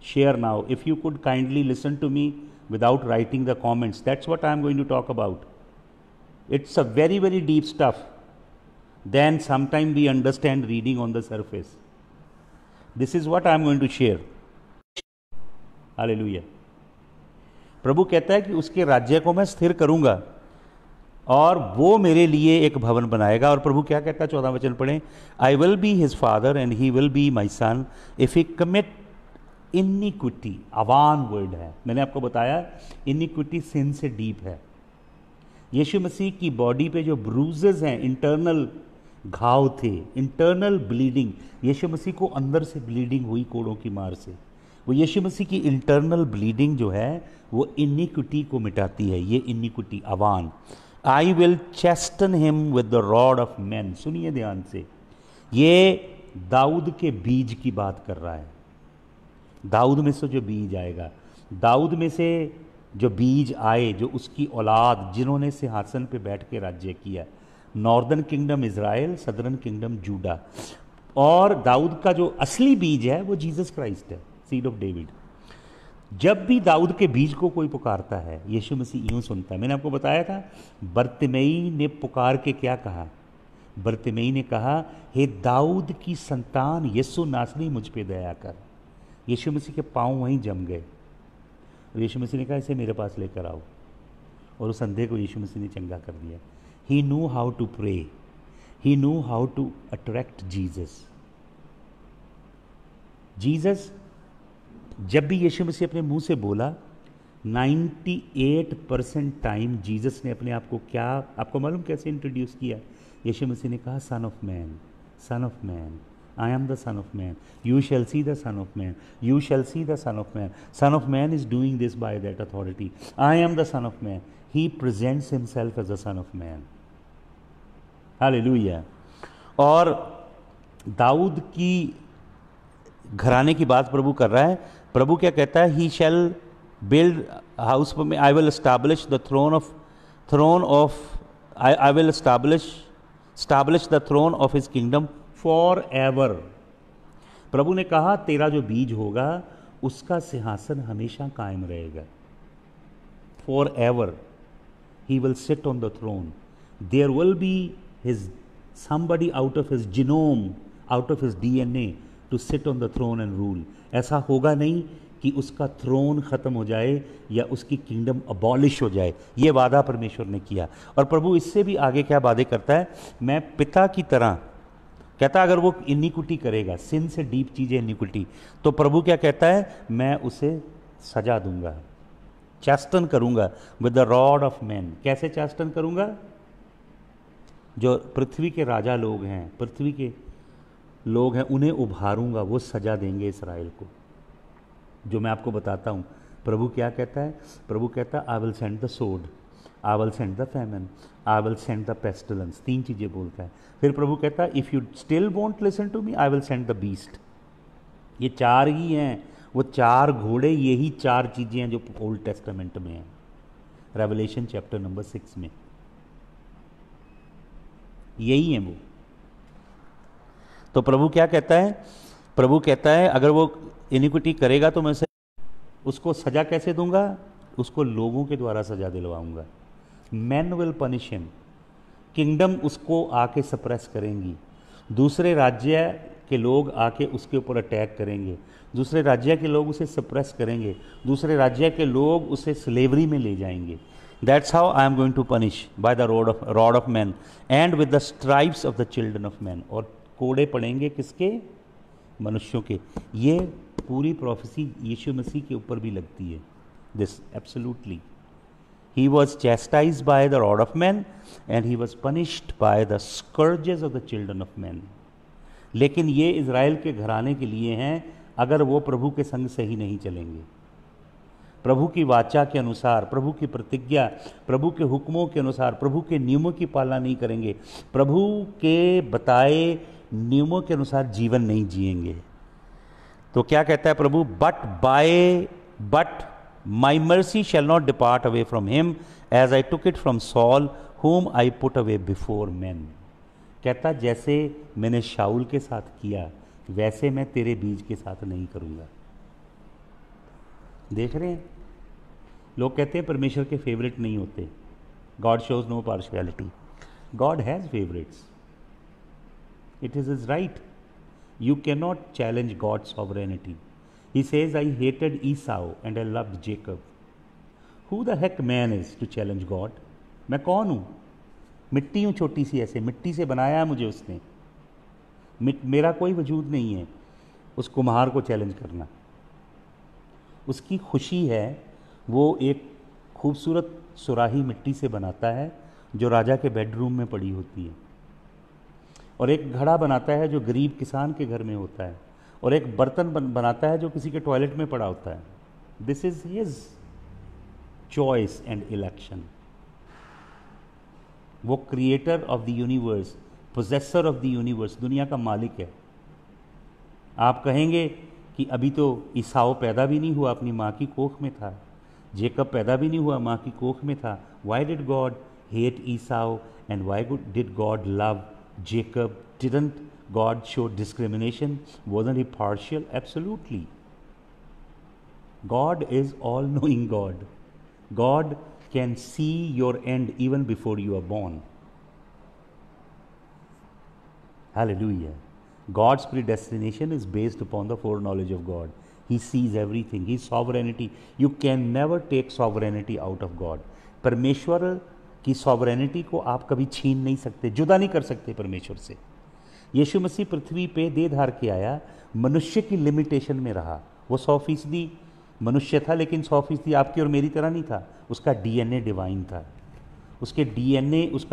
share now. If you could kindly listen to me without writing the comments, that's what I am going to talk about. It's a very, very deep stuff. Then sometime we understand reading on the surface. This is what I am going to share. Hallelujah. प्रभु कहता है कि उसके राज्य को मैं स्थिर करूंगा और वो मेरे लिए एक भवन बनाएगा। और प्रभु क्या कहता है? 14 वचन पढ़ें। I will be his father and he will be my son if he commit iniquity. अवान वर्ड है, मैंने आपको बताया इनिक्विटी सिन से डीप है। यीशु मसीह की बॉडी पे जो ब्रूजेस हैं, इंटरनल घाव थे, इंटरनल ब्लीडिंग, यीशु मसीह को अंदर से ब्लीडिंग हुई कोड़ों की मार से। वो यीशु मसीह की इंटरनल ब्लीडिंग जो है वो इनिक्विटी को मिटाती है। ये इनिक्विटी, अवान। I will chasten him with the rod of man. सुनिए ध्यान से, ये दाऊद के बीज की बात कर रहा है। दाऊद में से जो बीज आएगा, दाऊद में से जो बीज आए, जो उसकी औलाद, जिन्होंने सिंहासन पे बैठ के राज्य किया। Northern kingdom Israel, southern kingdom Judah. और दाऊद का जो असली बीज है वो जीसस क्राइस्ट है, सीड ऑफ डेविड। जब भी दाऊद के बीज को कोई पुकारता है, यीशु मसीह यूं सुनता है। मैंने आपको बताया था, बरतिमेई ने पुकार के क्या कहा? बरतिमेई ने कहा, हे दाऊद की संतान यीशु नासरी, मुझ पे दया कर। यीशु मसीह के पांव वहीं जम गए और यीशु मसीह ने कहा, इसे मेरे पास लेकर आओ। और उस अंधे को यीशु मसीह ने चंगा कर दिया। He knew how to pray, he knew how to attract Jesus. Jesus, जब भी यीशु मसीह अपने मुंह से बोला, 98% टाइम जीसस ने अपने आप को क्या, आपको मालूम कैसे इंट्रोड्यूस किया? यीशु मसीह ने कहा, son of man, son of man, I am the son of man, you shall see the son of man, you shall see the son of man. Son of man is doing this by that authority, I am the son of man. He presents himself as the son of man. Hallelujah. और दाऊद की घराने की बात प्रभु कर रहा है। प्रभु क्या कहता है? He shall build house for me, I will establish the throne of I will establish the throne of his kingdom for ever. प्रभु ने कहा, तेरा जो बीज होगा उसका सिंहासन हमेशा कायम रहेगा। Forever he will sit on the throne. There will be his somebody out of his genome, out of his DNA to sit on the throne and rule. ऐसा होगा नहीं कि उसका थ्रोन खत्म हो जाए या उसकी किंगडम अबॉलिश हो जाए। ये वादा परमेश्वर ने किया। और प्रभु इससे भी आगे क्या वादे करता है? मैं पिता की तरह, कहता अगर वो इनिक्विटी करेगा, सिन से डीप चीज़ है इनिक्विटी, तो प्रभु क्या कहता है? मैं उसे सजा दूंगा, चास्टन करूंगा with the rod of man. कैसे चास्टन करूंगा? जो पृथ्वी के राजा लोग हैं, पृथ्वी के लोग हैं, उन्हें उभारूंगा, वो सजा देंगे इसराइल को, जो मैं आपको बताता हूँ। प्रभु क्या कहता है? प्रभु कहता है, I will send the sword, I will send the famine, I will send the pestilence, 3 चीज़ें बोलता है। फिर प्रभु कहता है if you still want listen to me I will send the beast. ये 4 ही हैं, वो 4 घोड़े, यही 4 चीज़ें हैं जो ओल्ड टेस्टामेंट में हैं, रेवलेशन चैप्टर नंबर 6 में यही है वो। तो प्रभु क्या कहता है? प्रभु कहता है अगर वो इनिक्विटी करेगा तो मैं उसको सजा कैसे दूंगा? उसको लोगों के द्वारा सजा दिलवाऊंगा। Man will punish him, kingdom उसको आके सप्रेस करेंगी, दूसरे राज्य के लोग आके उसके ऊपर अटैक करेंगे, दूसरे राज्य के लोग उसे सप्रेस करेंगे, दूसरे राज्य के लोग उसे स्लेवरी में ले जाएंगे। That's how I am going to punish by the rod of man and with the stripes of the children of man. और कोड़े पड़ेंगे किसके? मनुष्यों के। ये पूरी प्रोफेसी यीशु मसीह के ऊपर भी लगती है। This absolutely, he was chastised by the rod of man and he was punished by the scourges of the children of man. लेकिन ये इज़राइल के घराने के लिए हैं अगर वो प्रभु के संग सही नहीं चलेंगे, प्रभु की वाचा के अनुसार, प्रभु की प्रतिज्ञा, प्रभु के हुक्मों के अनुसार, प्रभु के नियमों की पालना नहीं करेंगे, प्रभु के बताए नियमों के अनुसार जीवन नहीं जिएंगे। तो क्या कहता है प्रभु? But my mercy shall not depart away from him as I took it from Saul whom I put away before men। कहता जैसे मैंने शाऊल के साथ किया वैसे मैं तेरे बीज के साथ नहीं करूंगा। देख रहे हैं, लोग कहते हैं परमेश्वर के फेवरेट नहीं होते। God shows no partiality, God has favourites, it is his right. You can not challenge God sovereignty. He says I hated Esau and I loved Jacob. Who the heck man is to challenge God? मैं कौन हूं? मिट्टी हूं, छोटी सी, ऐसे मिट्टी से बनाया है मुझे उसने, मेरा कोई वजूद नहीं है उस कुम्हार को चैलेंज करना। उसकी खुशी है वो एक खूबसूरत सुराही मिट्टी से बनाता है जो राजा के बेडरूम में पड़ी होती है, और एक घड़ा बनाता है जो गरीब किसान के घर में होता है, और एक बर्तन बनाता है जो किसी के टॉयलेट में पड़ा होता है। This is his choice and election. वो creator of the universe, possessor of the universe, दुनिया का मालिक है। आप कहेंगे कि अभी तो ईसाऊ पैदा भी नहीं हुआ, अपनी माँ की कोख में था, जेकब पैदा भी नहीं हुआ, माँ की कोख में था। Why did God hate Esau and why did God love Jacob? Didn't God show discrimination? Wasn't he partial? Absolutely. God is all knowing God. God can see your end even before you are born. Hallelujah. God's predestination is based upon the foreknowledge of God. He sees everything. His sovereignty. You can never take sovereignty out of God. परमेश्वर की sovereignty को आप कभी छीन नहीं सकते, जुदा नहीं कर सकते परमेश्वर से। यीशु मसीह पृथ्वी पे देह धार के आया, मनुष्य की लिमिटेशन में रहा। वो 100% मनुष्य था, लेकिन 100% आपकी और मेरी तरह नहीं था। उसका डीएनए डिवाइन था। उसका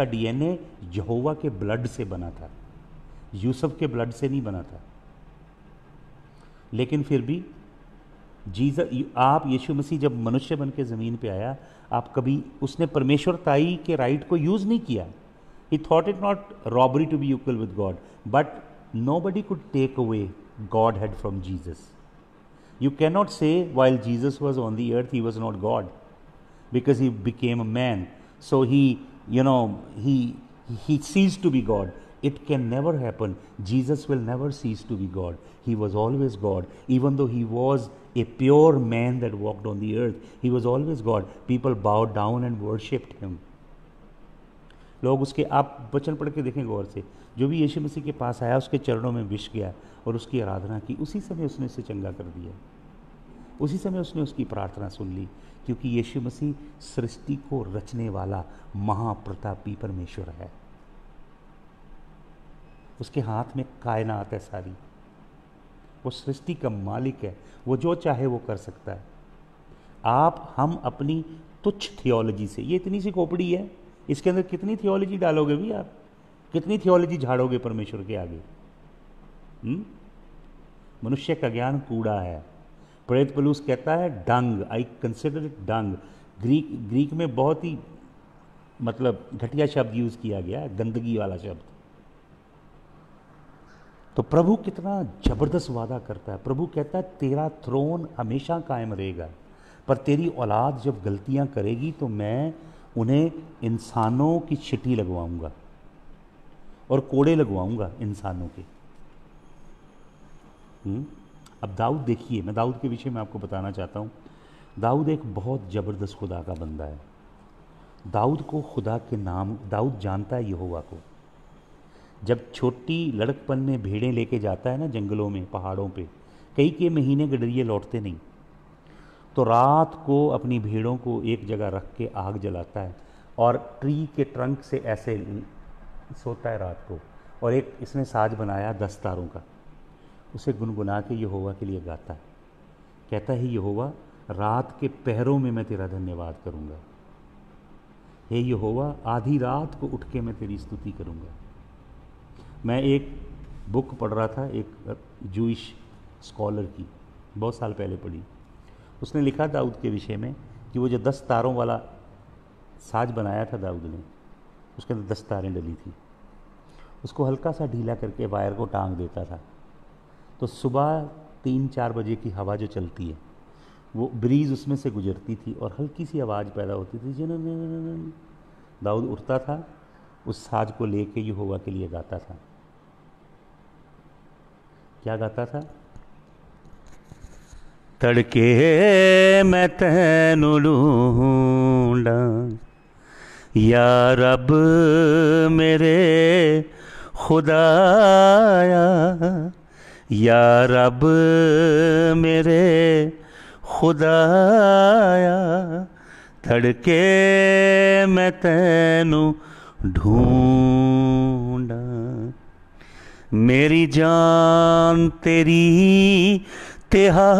डीएनए यहोवा के ब्लड से बना था, यूसुफ के ब्लड से नहीं बना था। लेकिन फिर भी यीशु मसीह जब मनुष्य बन के ज़मीन पे आया, आप कभी उसने परमेश्वरताई के राइट को यूज़ नहीं किया। He thought it not robbery to be equal with God, but nobody could take away godhead from Jesus. You cannot say while Jesus was on the earth he was not God, because he became a man, so he ceased to be God. It can never happen. Jesus will never cease to be God. He was always God. Even though he was a pure man that walked on the earth, he was always God. People bowed down and worshipped him. लोग उसके, आप वचन पढ़ के देखें गौर से, जो भी यीशु मसीह के पास आया उसके चरणों में विश गया और उसकी आराधना की, उसी समय उसने उसे चंगा कर दिया, उसी समय उसने उसकी प्रार्थना सुन ली, क्योंकि यीशु मसीह सृष्टि को रचने वाला महाप्रतापी परमेश्वर है। उसके हाथ में कायनात है सारी, वो सृष्टि का मालिक है, वो जो चाहे वो कर सकता है। हम अपनी तुच्छ थियोलॉजी से, ये इतनी सी खोपड़ी है, इसके अंदर कितनी थियोलॉजी डालोगे भी आप? कितनी थियोलॉजी झाड़ोगे परमेश्वर के आगे? मनुष्य का ज्ञान कूड़ा है। प्रेरित पौलुस कहता है dung, I consider it dung. Greek में बहुत ही मतलब घटिया शब्द यूज़ किया गया, गंदगी वाला शब्द। तो प्रभु कितना ज़बरदस्त वादा करता है। प्रभु कहता है तेरा थ्रोन हमेशा कायम रहेगा, पर तेरी औलाद जब गलतियां करेगी तो मैं उन्हें इंसानों की छिटी लगवाऊंगा और कोड़े लगवाऊंगा इंसानों के। अब दाऊद देखिए, मैं दाऊद के विषय में आपको बताना चाहता हूँ। दाऊद एक बहुत ज़बरदस्त खुदा का बंदा है। दाऊद को खुदा के नाम, दाऊद जानता है यहोवा को। जब छोटी लड़कपन में भेड़ें लेके जाता है ना जंगलों में, पहाड़ों पे, कई के महीने गडरिए लौटते नहीं, तो रात को अपनी भेड़ों को एक जगह रख के आग जलाता है और ट्री के ट्रंक से ऐसे सोता है रात को, और एक इसने साज बनाया 10 तारों का, उसे गुनगुना के यहोवा के लिए गाता है। कहता है यहोवा रात के पहरों में मैं तेरा धन्यवाद करूँगा, हे यहोवा आधी रात को उठ के मैं तेरी स्तुति करूँगा। मैं एक बुक पढ़ रहा था, एक जूइश स्कॉलर की, बहुत साल पहले पढ़ी। उसने लिखा दाऊद के विषय में कि वो जो 10 तारों वाला साज बनाया था दाऊद ने, उसके अंदर 10 तारें डली थी, उसको हल्का सा ढीला करके वायर को टांग देता था, तो सुबह 3-4 बजे की हवा जो चलती है, वो ब्रीज उसमें से गुजरती थी और हल्की सी आवाज़ पैदा होती थी। जन दाऊद उठता था, उस साज को लेके यहोवा के लिए गाता था। क्या गाता था? तड़के मैं तैनू ढूंढा या रब मेरे खुदाया, या रब मेरे खुदाया, तड़के मैं तैनू ढूंढा। मेरी जान तेरी तिहाई,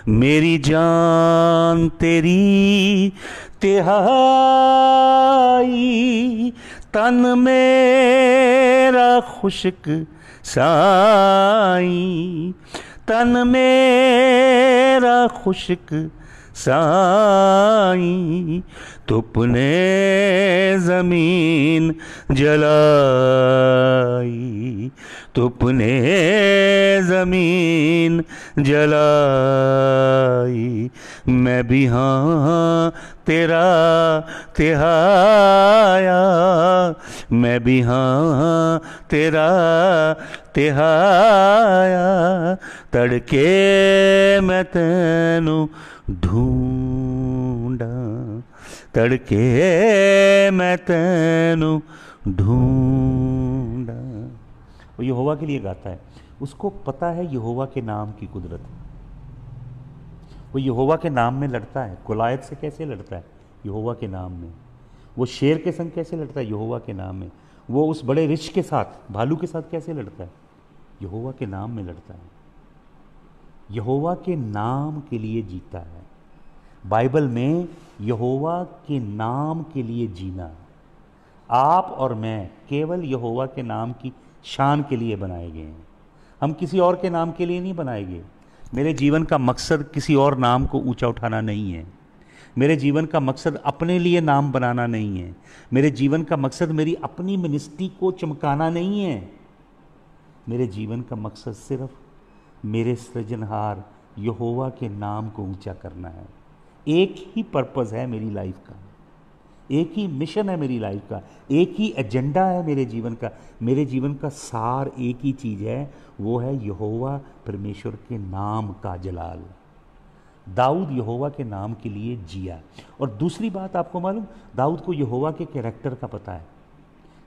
मेरी जान तेरी तिहाई, तन मेरा खुश्क साई, तन मेरा खुश्क साई, तुपने ज़मीन जलाई, तुपने ज़मीन जलाई, मैं भी हाँ तेरा तिहाया, मैं भी हाँ तेरा तिहाया, तड़के मैं तैनू ढूंढा, तड़के मैं तैनू ढूंढा। वो यहोवा के लिए गाता है, उसको पता है यहोवा के नाम की कुदरत। वो यहोवा के नाम में लड़ता है। गुलायत से कैसे लड़ता है? यहोवा के नाम में। वो शेर के संग कैसे लड़ता है? यहोवा के नाम में। वो उस बड़े रिछ के साथ, भालू के साथ कैसे लड़ता है? यहोवा के नाम में लड़ता है। यहोवा के नाम के लिए जीता है। बाइबल में यहोवा के नाम के लिए जीना, आप और मैं केवल यहोवा के नाम की शान के लिए बनाए गए हैं। हम किसी और के नाम के लिए नहीं बनाए गए। मेरे जीवन का मकसद किसी और नाम को ऊंचा उठाना नहीं है। मेरे जीवन का मकसद अपने लिए नाम बनाना नहीं है। मेरे जीवन का मकसद मेरी अपनी मिनिस्ट्री को चमकाना नहीं है। मेरे जीवन का मकसद सिर्फ मेरे सृजनहार यहोवा के नाम को ऊंचा करना है। एक ही पर्पस है मेरी लाइफ का, एक ही मिशन है मेरी लाइफ का, एक ही एजेंडा है मेरे जीवन का। मेरे जीवन का सार एक ही चीज़ है, वो है यहोवा परमेश्वर के नाम का जलाल। दाऊद यहोवा के नाम के लिए जिया। और दूसरी बात आपको मालूम, दाऊद को यहोवा के कैरेक्टर का पता है।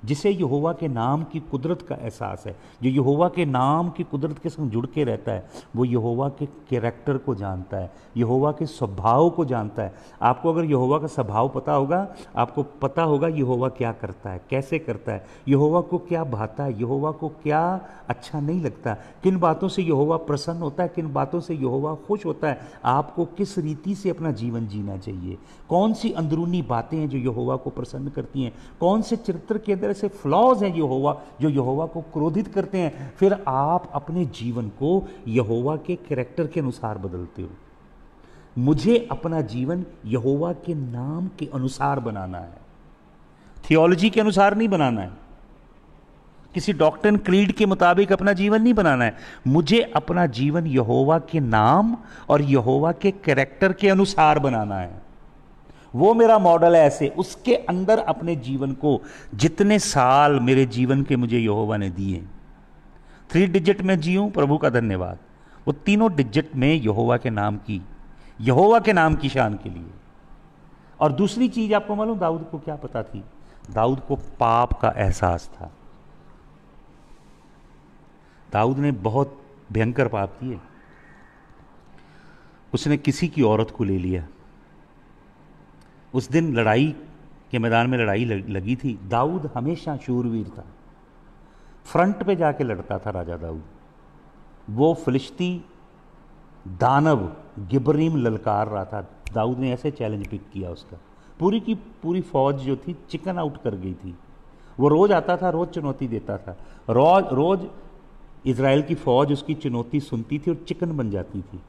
जिसे यहोवा के नाम की कुदरत का एहसास है, जो यहोवा के नाम की कुदरत के संग जुड़ के रहता है, वो यहोवा के कैरेक्टर को जानता है, यहोवा के स्वभाव को जानता है। आपको अगर यहोवा का स्वभाव पता होगा, आपको पता होगा यहोवा क्या करता है, कैसे करता है, यहोवा को क्या भाता है, यहोवा को क्या अच्छा नहीं लगता, किन बातों से यहोवा प्रसन्न होता है, किन बातों से यहोवा खुश होता है, आपको किस रीति से अपना जीवन जीना चाहिए, कौन सी अंदरूनी बातें हैं जो यहोवा को प्रसन्न करती हैं, कौन से चरित्र के अंदर ऐसे फ्लॉज हैं यहोवा जो यहोवा को क्रोधित करते हैं। फिर आप अपने जीवन को यहोवा के कैरेक्टर के अनुसार बदलते हो। मुझे अपना जीवन यहोवा के नाम के अनुसार बनाना है, थियोलॉजी के अनुसार नहीं बनाना है, किसी डॉक्ट्रिन क्रीड के मुताबिक अपना जीवन नहीं बनाना है। मुझे अपना जीवन यहोवा के नाम और यहोवा के कैरेक्टर के अनुसार बनाना है। वो मेरा मॉडल है, ऐसे उसके अंदर अपने जीवन को, जितने साल मेरे जीवन के मुझे यहोवा ने दिए, 3 डिजिट में जीऊं, प्रभु का धन्यवाद, वो तीनों डिजिट में यहोवा के नाम की शान के लिए। और दूसरी चीज आपको मालूम दाऊद को क्या पता थी? दाऊद को पाप का एहसास था। दाऊद ने बहुत भयंकर पाप किए। उसने किसी की औरत को ले लिया। उस दिन लड़ाई के मैदान में लड़ाई लगी थी। दाऊद हमेशा शूरवीर था, फ्रंट पे जाके लड़ता था राजा दाऊद। वो फिलिस्ती दानव गिबरीम ललकार रहा था, दाऊद ने ऐसे चैलेंज पिक किया उसका। पूरी की पूरी फौज जो थी चिकन आउट कर गई थी। वो रोज आता था, रोज चुनौती देता था, रोज इजराइल की फौज उसकी चुनौती सुनती थी और चिकन बन जाती थी।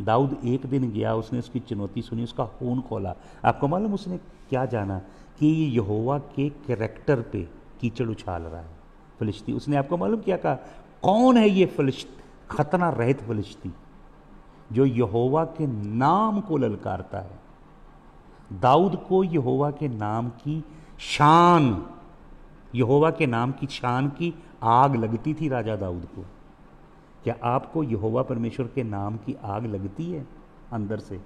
दाऊद एक दिन गया, उसने उसकी चुनौती सुनी, उसका खून खोला। आपको मालूम उसने क्या जाना? कि ये यहोवा के कैरेक्टर पे कीचड़ उछाल रहा है फिलिस्ती। उसने आपको मालूम क्या कहा? कौन है ये खतना रहित फिलिस्ती जो यहोवा के नाम को ललकारता है? दाऊद को यहोवा के नाम की शान, यहोवा के नाम की शान की आग लगती थी राजा दाऊद को। क्या आपको यहोवा परमेश्वर के नाम की आग लगती है अंदर से?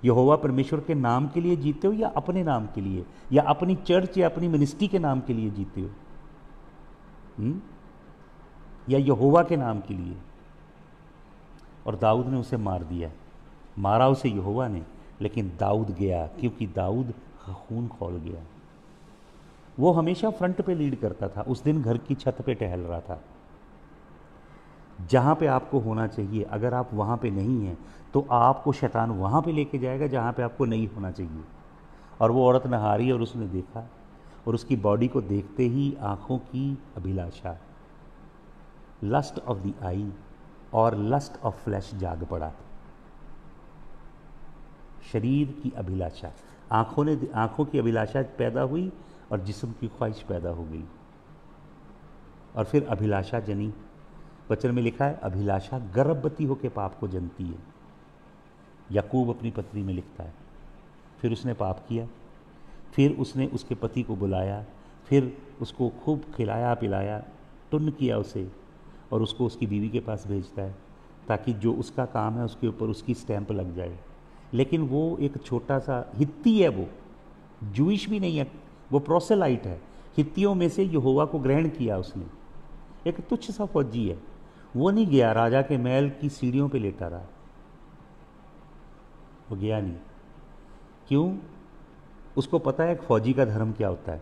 यहोवा परमेश्वर के नाम के लिए जीते हो या अपने नाम के लिए, या अपनी चर्च या अपनी मिनिस्ट्री के नाम के लिए जीते हो? या यहोवा के नाम के लिए? और दाऊद ने उसे मार दिया। मारा उसे यहोवा ने, लेकिन दाऊद गया, क्योंकि दाऊद खून खोल गया। वो हमेशा फ्रंट पे लीड करता था। उस दिन घर की छत पे टहल रहा था। जहां पे आपको होना चाहिए, अगर आप वहां पे नहीं हैं तो आपको शैतान वहां पे लेके जाएगा जहां पे आपको नहीं होना चाहिए। और वो औरत नहा रही है और उसने देखा, और उसकी बॉडी को देखते ही आंखों की अभिलाषा, लस्ट ऑफ द आई और लस्ट ऑफ फ्लैश जाग पड़ा। शरीर की अभिलाषा, आंखों की अभिलाषा पैदा हुई और जिस्म की ख्वाहिश पैदा हो गई। और फिर अभिलाषा जनी। वचन में लिखा है अभिलाषा गर्भवती होकर पाप को जनती है। याकूब अपनी पत्नी में लिखता है। फिर उसने पाप किया, फिर उसने उसके पति को बुलाया, फिर उसको खूब खिलाया पिलाया, टुन्न किया उसे, और उसको उसकी बीवी के पास भेजता है ताकि जो उसका काम है उसके ऊपर उसकी स्टैंप लग जाए। लेकिन वो एक छोटा सा हित्ती है, वो जूइश भी नहीं है, वो प्रोसेलाइट है। हित्तियों में से यहोवा को ग्रहण किया उसने। एक तुच्छ सा फौजी है, वो नहीं गया, राजा के महल की सीढ़ियों पे लेटा रहा, वो गया नहीं। क्यों? उसको पता है फौजी का धर्म क्या होता है।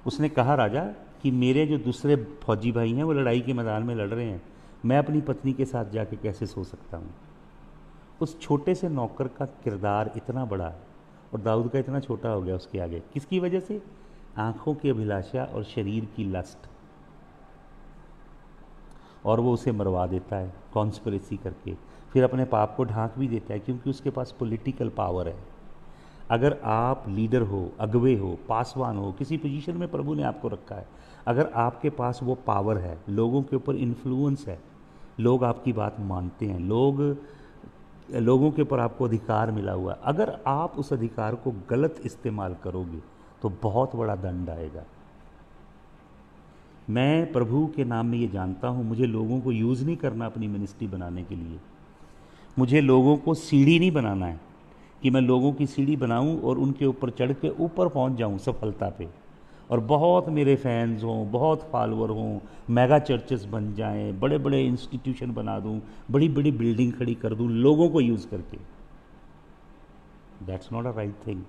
उसने कहा राजा कि मेरे जो दूसरे फौजी भाई हैं वो लड़ाई के मैदान में लड़ रहे हैं, मैं अपनी पत्नी के साथ जाके कैसे सो सकता हूँ? उस छोटे से नौकर का किरदार इतना बड़ा है और दाऊद का इतना छोटा हो गया उसके आगे। किसकी वजह से? आंखों की अभिलाषा और शरीर की लस्ट। और वो उसे मरवा देता है कॉन्स्पिरेसी करके। फिर अपने पाप को ढांक भी देता है, क्योंकि उसके पास पॉलिटिकल पावर है। अगर आप लीडर हो, अगवे हो, पासवान हो, किसी पोजीशन में प्रभु ने आपको रखा है, अगर आपके पास वो पावर है, लोगों के ऊपर इन्फ्लुएंस है, लोग आपकी बात मानते हैं, लोगों के ऊपर आपको अधिकार मिला हुआ है, अगर आप उस अधिकार को गलत इस्तेमाल करोगे तो बहुत बड़ा दंड आएगा। मैं प्रभु के नाम में ये जानता हूँ, मुझे लोगों को यूज़ नहीं करना अपनी मिनिस्ट्री बनाने के लिए। मुझे लोगों को सीढ़ी नहीं बनाना है कि मैं लोगों की सीढ़ी बनाऊं और उनके ऊपर चढ़ के ऊपर पहुंच जाऊं सफलता पे, और बहुत मेरे फैंस हों, बहुत फॉलोअर हों, मेगा चर्चेस बन जाएं, बड़े बड़े इंस्टीट्यूशन बना दूं, बड़ी बड़ी बिल्डिंग खड़ी कर दूं लोगों को यूज़ करके। That's not a right thing.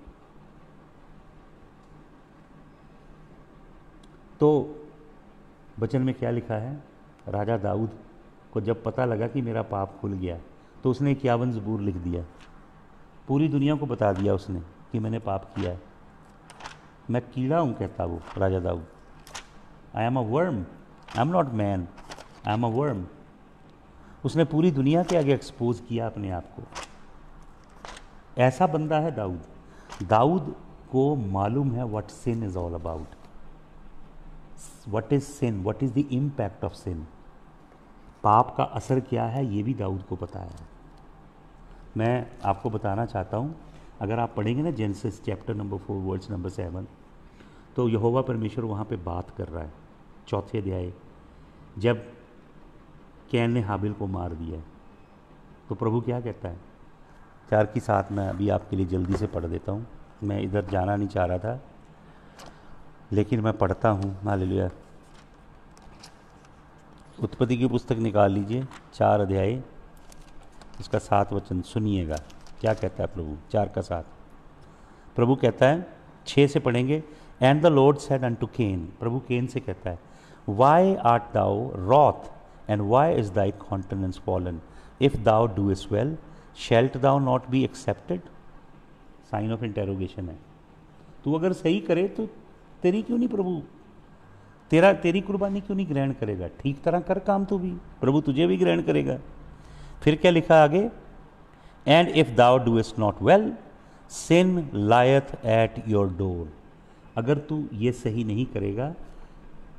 तो वचन में क्या लिखा है? राजा दाऊद को जब पता लगा कि मेरा पाप खुल गया तो उसने 51 ज़बूर लिख दिया। पूरी दुनिया को बता दिया उसने कि मैंने पाप किया है। मैं कीड़ा हूँ, कहता वो राजा Daud. I am a worm, I am not man, I am a worm. उसने पूरी दुनिया के आगे एक्सपोज किया अपने आप को। ऐसा बंदा है दाऊद। दाऊद को मालूम है what sin is all about, what is sin, what is the impact of sin. पाप का असर क्या है ये भी दाऊद को पता है। मैं आपको बताना चाहता हूँ, अगर आप पढ़ेंगे ना genesis chapter number 4 words number 7, तो यहोवा परमेश्वर वहाँ पे बात कर रहा है। चौथे अध्याय जब कैन ने हाबिल को मार दिया तो प्रभु क्या कहता है। 4 की 7 मैं अभी आपके लिए जल्दी से पढ़ देता हूँ। मैं इधर जाना नहीं चाह रहा था लेकिन मैं पढ़ता हूँ। हालेलुया। उत्पत्ति की पुस्तक निकाल लीजिए 4 अध्याय, इसका 7 वचन सुनिएगा क्या कहता है प्रभु। 4 का 7 प्रभु कहता है, 6 से पढ़ेंगे। And the Lord said unto Cain, प्रभु केन से कहता है, why art thou wroth and why is thy countenance fallen, if thou doest well shalt thou not be accepted. Sign of interrogation है। तू अगर सही करे तो तेरी क्यों नहीं प्रभु, तेरी कुर्बानी क्यों नहीं ग्रहण करेगा। ठीक तरह कर काम तू भी, प्रभु तुझे भी ग्रहण करेगा। फिर क्या लिखा आगे, and if thou doest not well sin lieth at your door. अगर तू ये सही नहीं करेगा,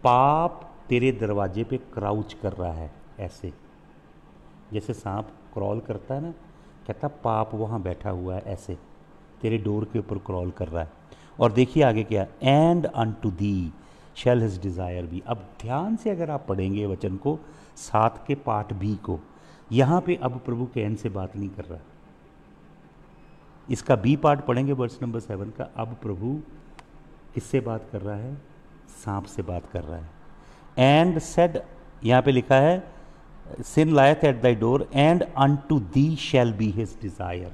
पाप तेरे दरवाजे पे क्राउच कर रहा है, ऐसे जैसे सांप क्रॉल करता है ना, कहता पाप वहाँ बैठा हुआ है, ऐसे तेरे डोर के ऊपर क्रॉल कर रहा है। और देखिए आगे क्या, and unto thee shall his desire be. अब ध्यान से अगर आप पढ़ेंगे वचन को, 7 के पार्ट बी को, यहाँ पे अब प्रभु कैन से बात नहीं कर रहा। इसका बी पार्ट पढ़ेंगे वर्स नंबर 7 का। अब प्रभु किससे बात कर रहा है, सांप से बात कर रहा है। एंड सेड, यहाँ पे लिखा है sin lieth at thy door and unto thee shall be his desire.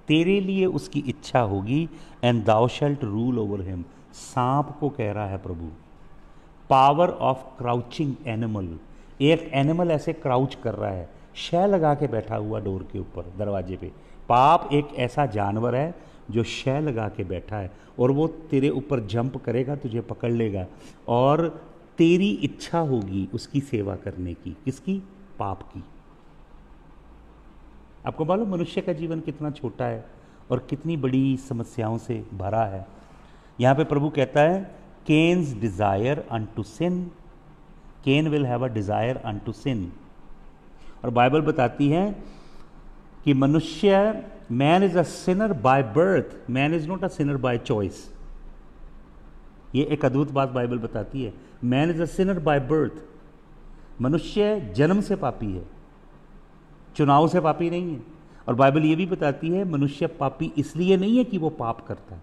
तेरे लिए उसकी इच्छा होगी, and thou shalt rule over him. सांप को कह रहा है प्रभु। पावर ऑफ क्राउचिंग एनिमल, एक एनिमल ऐसे क्राउच कर रहा है, शह लगा के बैठा हुआ डोर के ऊपर, दरवाजे पे। पाप एक ऐसा जानवर है जो शह लगा के बैठा है और वो तेरे ऊपर जंप करेगा, तुझे पकड़ लेगा और तेरी इच्छा होगी उसकी सेवा करने की। किसकी, पाप की। आपको मालूम मनुष्य का जीवन कितना छोटा है और कितनी बड़ी समस्याओं से भरा है। यहाँ पे प्रभु कहता है, Cain's desire unto sin, Cain will have a desire unto sin. और बाइबल बताती है कि मनुष्य, man is a sinner by birth, man is not a sinner by choice. ये एक अद्भुत बात बाइबल बताती है। Man is a sinner by birth. मनुष्य जन्म से पापी है, चुनाव से पापी नहीं है। और बाइबल ये भी बताती है मनुष्य पापी इसलिए नहीं है कि वो पाप करता है,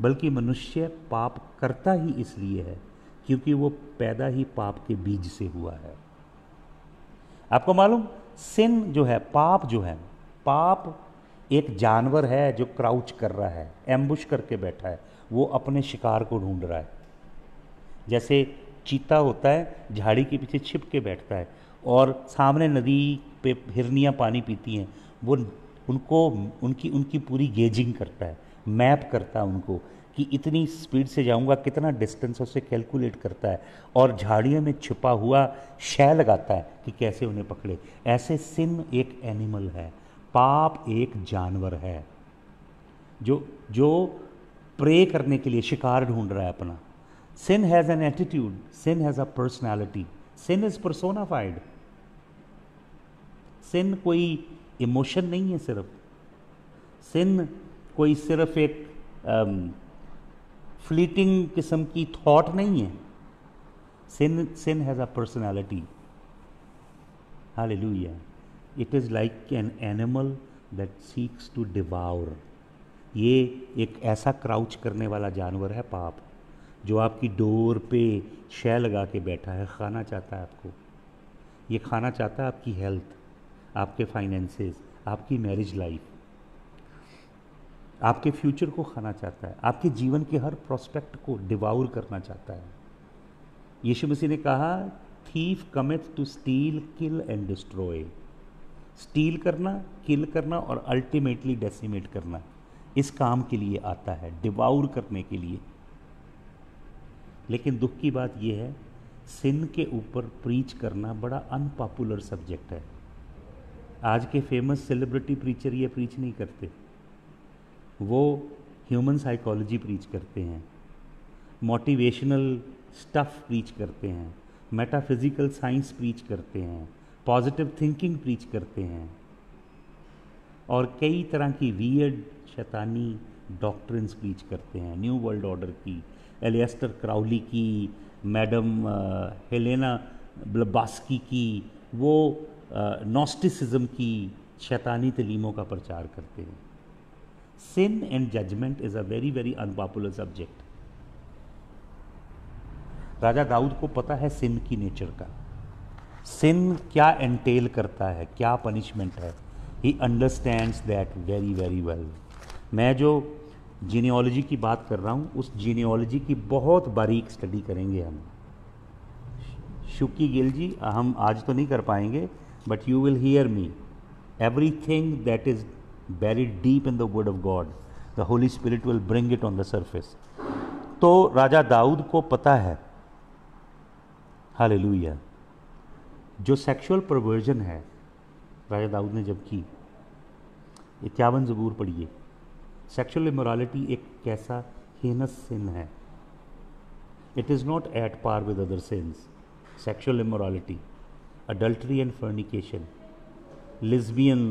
बल्कि मनुष्य पाप करता ही इसलिए है क्योंकि वो पैदा ही पाप के बीज से हुआ है। आपको मालूम, सिन जो है, पाप जो है, पाप एक जानवर है जो क्राउच कर रहा है, एम्बुश करके बैठा है, वो अपने शिकार को ढूंढ रहा है। जैसे चीता होता है, झाड़ी के पीछे छिप के बैठता है और सामने नदी पे हिरनियाँ पानी पीती हैं, वो उनको उनकी पूरी गेजिंग करता है, मैप करता है उनको कि इतनी स्पीड से जाऊंगा, कितना डिस्टेंस उससे कैलकुलेट करता है और झाड़ियों में छिपा हुआ शह लगाता है कि कैसे उन्हें पकड़े। ऐसे सिन एक एनिमल है, पाप एक जानवर है जो प्रे करने के लिए शिकार ढूंढ रहा है अपना। Sin has an attitude, sin has a personality, sin is personified. Sin कोई इमोशन नहीं है सिर्फ, सिन कोई सिर्फ एक फ्लीटिंग किस्म की थॉट नहीं है। Sin has a personality. Hallelujah. It is like an animal that seeks to devour. ये एक ऐसा क्राउच करने वाला जानवर है पाप, जो आपकी डोर पे शह लगा के बैठा है, खाना चाहता है आपको। ये खाना चाहता है आपकी हेल्थ, आपके फाइनेंसेस, आपकी मैरिज लाइफ, आपके फ्यूचर को खाना चाहता है, आपके जीवन के हर प्रोस्पेक्ट को डिवाउर करना चाहता है। यीशु मसीह ने कहा, thief cometh to steal, kill and destroy. Steal करना, किल करना और अल्टीमेटली डेसिमेट करना, इस काम के लिए आता है, डिवाउर करने के लिए। लेकिन दुख की बात यह है, सिन के ऊपर प्रीच करना बड़ा अनपॉपुलर सब्जेक्ट है। आज के फेमस सेलिब्रिटी प्रीचर ये प्रीच नहीं करते, वो ह्यूमन साइकोलॉजी प्रीच करते हैं, मोटिवेशनल स्टफ प्रीच करते हैं, मेटाफिजिकल साइंस प्रीच करते हैं, पॉजिटिव थिंकिंग प्रीच करते हैं, और कई तरह की वियर्ड शैतानी डॉक्ट्रिन्स प्रीच करते हैं। न्यू वर्ल्ड ऑर्डर की, एलियस्टर क्राउली की, मैडम हेलेना ब्लबास्की की, वो नॉस्टिसिज्म की शैतानी तलीमों का प्रचार करते हैं। Sin and judgment is a very very unpopular subject. राजा दाऊद को पता है सिन की नेचर का, सिन क्या एंटेल करता है, क्या पनिशमेंट है। He understands that very very well. मैं जो जीनियोलॉजी की बात कर रहा हूँ, उस जीनियोलॉजी की बहुत बारीक स्टडी करेंगे हम। शुकी गिल जी, हम आज तो नहीं कर पाएंगे, but you will hear me. Everything that is buried deep in the word of God, the Holy Spirit will bring it on the surface. तो राजा दाऊद को पता है, हालेलुया, जो सेक्सुअल परवर्जन है राजा दाऊद ने जब की, 51 ज़बूर पढ़िए। सेक्सुअल इमोरालिटी एक कैसा हीनस सिन है। It is not at par with other sins. Sexual immorality, adultery and fornication, lesbian,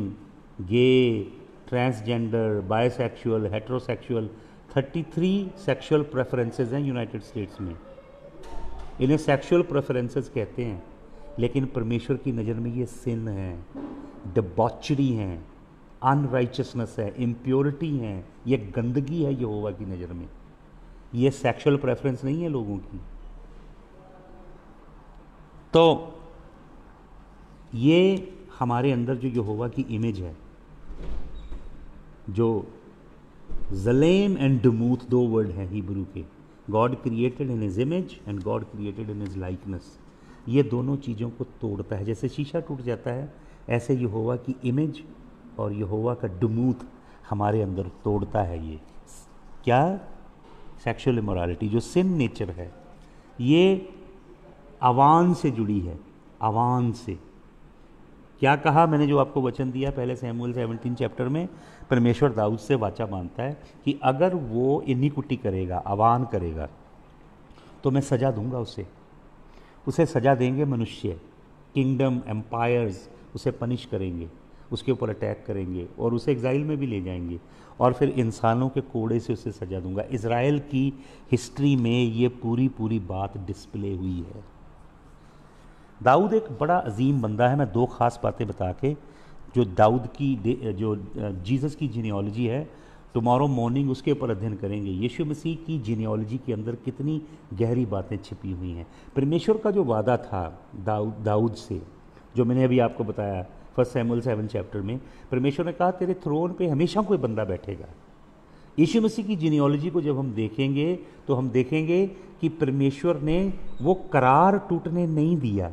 gay, transgender, bisexual, heterosexual, 33 sexual preferences हैं यूनाइटेड स्टेट्स में। इन्हें सेक्सुअल प्रेफरेंसेस कहते हैं, लेकिन परमेश्वर की नज़र में ये सिन है, डिबॉचरी हैं, अनराइचसनेस है, इम्प्योरिटी हैं, ये गंदगी है यहोवा की नज़र में। ये सेक्सुअल प्रेफरेंस नहीं है लोगों की। तो ये हमारे अंदर जो यहोवा की इमेज है, जो जलेम एंड डमूथ, दो वर्ड हैं हिब्रू के, God created in his image and God created in his likeness, ये दोनों चीज़ों को तोड़ता है। जैसे शीशा टूट जाता है, ऐसे यहोवा की इमेज और यहोवा का डमूथ हमारे अंदर तोड़ता है। ये क्या? सेक्सुअल इमोरालिटी, जो सिन नेचर है, ये अवान से जुड़ी है। अवान से क्या कहा मैंने, जो आपको वचन दिया पहले सैमुएल 17 चैप्टर में, परमेश्वर दाऊद से वाचा बांधता है कि अगर वो इनिक्विटी करेगा, अवान करेगा, तो मैं सज़ा दूंगा उसे सज़ा देंगे मनुष्य, किंगडम, एम्पायर्स उसे पनिश करेंगे, उसके ऊपर अटैक करेंगे और उसे एग्जाइल में भी ले जाएंगे, और फिर इंसानों के कोड़े से उसे सज़ा दूंगा। इज़राइल की हिस्ट्री में ये पूरी बात डिस्प्ले हुई है। दाऊद एक बड़ा अजीम बंदा है। मैं दो ख़ास बातें बता के, जो दाऊद की जो जीसस की जीनियोलॉजी है, टुमारो मॉर्निंग उसके ऊपर अध्ययन करेंगे। यीशु मसीह की जीनियोलॉजी के अंदर कितनी गहरी बातें छिपी हुई हैं। परमेश्वर का जो वादा था दाऊद से, जो मैंने अभी आपको बताया 1 सैमुएल 7 चैप्टर में, परमेश्वर ने कहा तेरे थ्रोन पे हमेशा कोई बंदा बैठेगा। यीशु मसीह की जीनियोलॉजी को जब हम देखेंगे तो हम देखेंगे कि परमेश्वर ने वो करार टूटने नहीं दिया।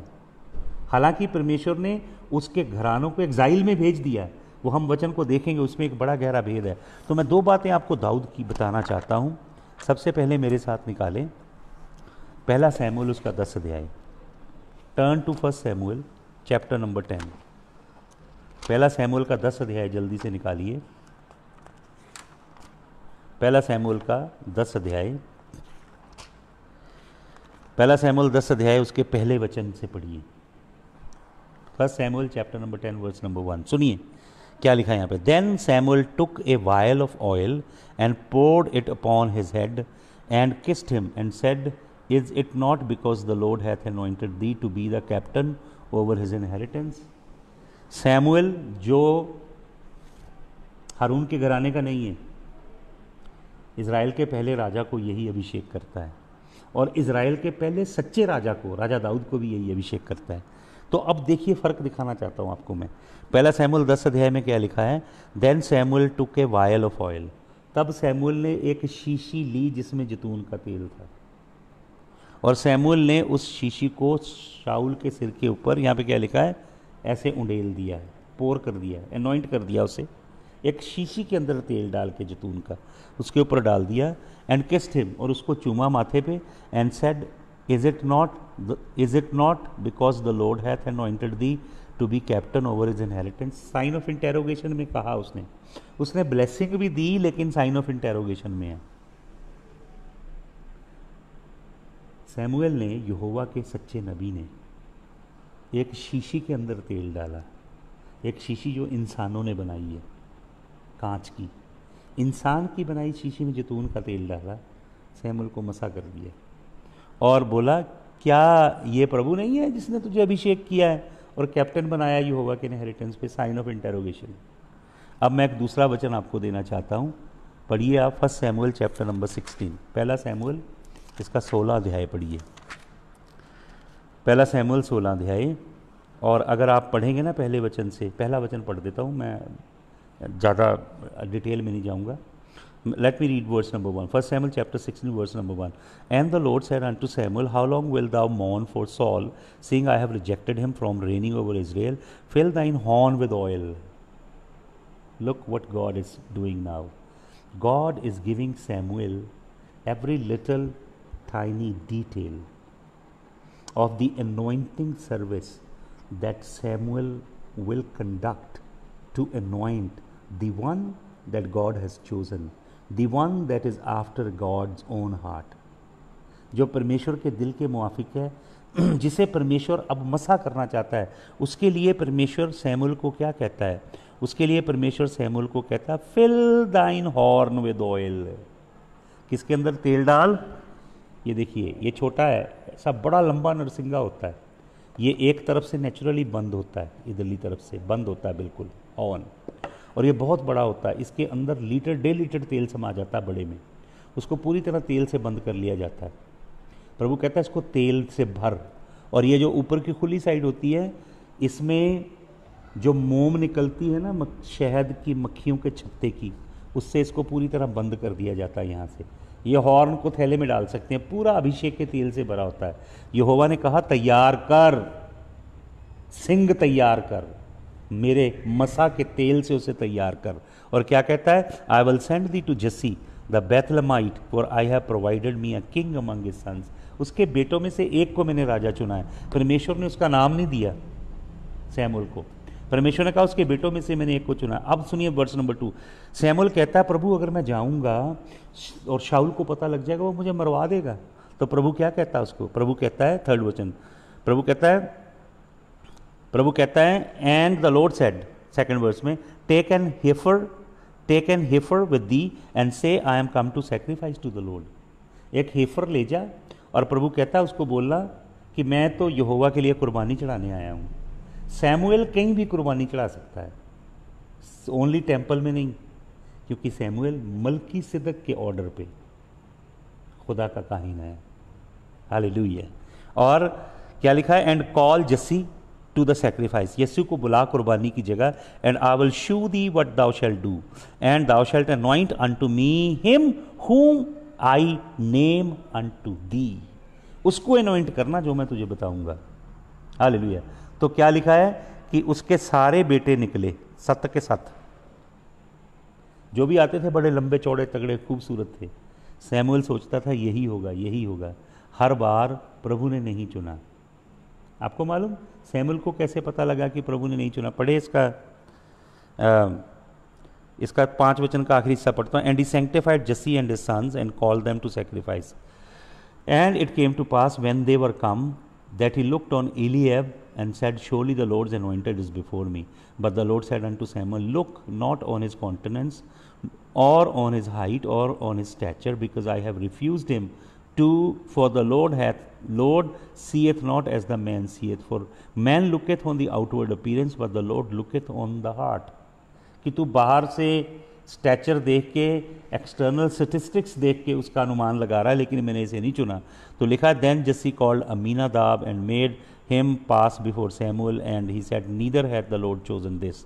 हालांकि परमेश्वर ने उसके घरानों को एग्जाइल में भेज दिया, वो हम वचन को देखेंगे, उसमें एक बड़ा गहरा भेद है। तो मैं दो बातें आपको दाऊद की बताना चाहता हूँ। सबसे पहले मेरे साथ निकालें पहला सैमुएल उसका 10 अध्याय। Turn to 1 Samuel chapter number 10। पहला सैमुएल का 10 अध्याय जल्दी से निकालिए। पहला सैमुएल का 10 अध्याय, पहला सैमुएल 10 अध्याय उसके पहले वचन से पढ़िए। 1 Samuel chapter number 10 verse number 1। सुनिए क्या लिखा है यहाँ पे। Then Samuel took a vial of oil and poured it upon his head and kissed him and said, is it not because the Lord hath anointed thee to be the captain over his inheritance. Samuel जो हारून के घराने का नहीं है, इज़राइल के पहले राजा को यही अभिषेक करता है, और इज़राइल के पहले सच्चे राजा को, राजा दाऊद को भी यही अभिषेक करता है। तो अब देखिए फ़र्क दिखाना चाहता हूँ आपको मैं। पहला सैमुएल 10 अध्याय में क्या लिखा है। Then Samuel took a vial of oil. तब सैमुएल ने एक शीशी ली जिसमें जैतून का तेल था, और सैमुएल ने उस शीशी को शाऊल के सिर के ऊपर, यहाँ पे क्या लिखा है, ऐसे उंडेल दिया है, पोर कर दिया है, एनॉइंट कर दिया उसे। एक शीशी के अंदर तेल डाल के जैतून का उसके ऊपर डाल दिया। एंड किस्ड हिम, और उसको चूमा माथे पे। And said, is it not because the Lord hath anointed thee to be captain over his inheritance. Sign of interrogation में कहा उसने ब्लेसिंग भी दी, लेकिन साइन ऑफ इंटेरोगेशन में है। सैमुएल ने, यहोवा के सच्चे नबी ने, एक शीशी के अंदर तेल डाला, एक शीशी जो इंसानों ने बनाई है, कांच की, इंसान की बनाई शीशी में जैतून का तेल डाला, सैमुएल को मसा कर दिया और बोला, क्या ये प्रभु नहीं है जिसने तुझे अभिषेक किया है और कैप्टन बनाया यहोवा के इनहेरिटेंस पे? Sign of interrogation. अब मैं एक दूसरा वचन आपको देना चाहता हूँ, पढ़िए आप 1 सैमुएल चैप्टर नंबर 16, पहला सैमुएल इसका 16 अध्याय पढ़िए, पहला सैमुएल 16 अध्याय। और अगर आप पढ़ेंगे ना पहले वचन से, पहला वचन पढ़ देता हूँ, मैं ज़्यादा डिटेल में नहीं जाऊँगा। Let me read verse number 1. 1 Samuel chapter 16 verse number 1. And the Lord said unto Samuel, How long wilt thou mourn for Saul, seeing I have rejected him from reigning over Israel? Fill thine horn with oil. Look what God is doing now. God is giving Samuel every little tiny detail of the anointing service that Samuel will conduct to anoint the one that God has chosen, the one that is after God's own heart, जो परमेश्वर के दिल के मुआफिक है, जिसे परमेश्वर अब मसा करना चाहता है। उसके लिए परमेश्वर सैमुएल को क्या कहता है? उसके लिए परमेश्वर सैमुएल को कहता है, फिल दाइन हॉर्न विद ऑयल। किसके अंदर तेल डाल? ये देखिए, ये छोटा है, ऐसा बड़ा लंबा नरसिंगा होता है, ये एक तरफ से नेचुरली बंद होता है, इधरली तरफ से बंद होता है बिल्कुल ऑन, और ये बहुत बड़ा होता है, इसके अंदर लीटर 1.5 लीटर तेल समा जाता है बड़े में, उसको पूरी तरह तेल से बंद कर लिया जाता है। प्रभु कहता है इसको तेल से भर, और ये जो ऊपर की खुली साइड होती है, इसमें जो मोम निकलती है ना शहद की मक्खियों के छत्ते की, उससे इसको पूरी तरह बंद कर दिया जाता है। यहाँ से ये हॉर्न को थैले में डाल सकते हैं, पूरा अभिषेक के तेल से भरा होता है। यहोवा ने कहा, तैयार कर, सिंग तैयार कर, मेरे मसा के तेल से उसे तैयार कर। और क्या कहता है? I will send thee to Jesse the Bethlehemite, for I have provided me a king among his sons. उसके बेटों में से एक को मैंने राजा चुना है। परमेश्वर ने उसका नाम नहीं दिया सैमुएल को, परमेश्वर ने कहा उसके बेटों में से मैंने एक को चुना। अब सुनिए वर्स नंबर 2, सैमुएल कहता है, प्रभु अगर मैं जाऊंगा और शाऊल को पता लग जाएगा, वो मुझे मरवा देगा। तो प्रभु क्या कहता है उसको? प्रभु कहता है, 3rd वचन, प्रभु कहता है and the Lord said, 2nd verse में, take an heifer with thee and say I am come to sacrifice to the Lord. एक हेफर ले जा, और प्रभु कहता है उसको बोलना कि मैं तो यहोवा के लिए कुर्बानी चढ़ाने आया हूँ। सैमुएल कहीं भी कुर्बानी चढ़ा सकता है, ओनली टेम्पल में नहीं, क्योंकि सैमुएल मल्कीसिदक के ऑर्डर पे खुदा का काहिन है। हालेलुया। और क्या लिखा है? And call Jesse to the sacrifice, Yeshu को बुला कुर्बानी की जगह, and I will show thee what thou shall do and thou shalt anoint unto me him whom I name unto दी। उसको अनॉइंट करना जो मैं तुझे बताऊंगा। हालेलुया। तो क्या लिखा है कि उसके सारे बेटे निकले 7 के 7, जो भी आते थे बड़े लंबे चौड़े तगड़े खूबसूरत थे। सैमुएल सोचता था यही होगा, यही होगा। हर बार प्रभु ने नहीं चुना। आपको मालूम सैमुएल को कैसे पता लगा कि प्रभु ने नहीं चुना? पढ़े इसका 5 वचन का आखिरी हिस्सा पढ़ता हूँ। And he sanctified Jesse and his sons and called them to sacrifice, and it came to pass when they were come that he looked on Eliab and said, surely the Lord's anointed is before me. But the Lord said unto Samuel, look not on his countenance or on his height or on his stature, because I have refused him to, for the Lord seeth not as the man seeth, for man looketh on the outward appearance, but the Lord looketh on the heart। कि तू बाहर से स्टैचर देख के, एक्सटर्नल स्टेटिस्टिक्स देख के उसका अनुमान लगा रहा है, लेकिन मैंने इसे नहीं चुना। तो लिखा, then Jesse called Aminadab and made him pass before Samuel and he said, neither had the Lord chosen this.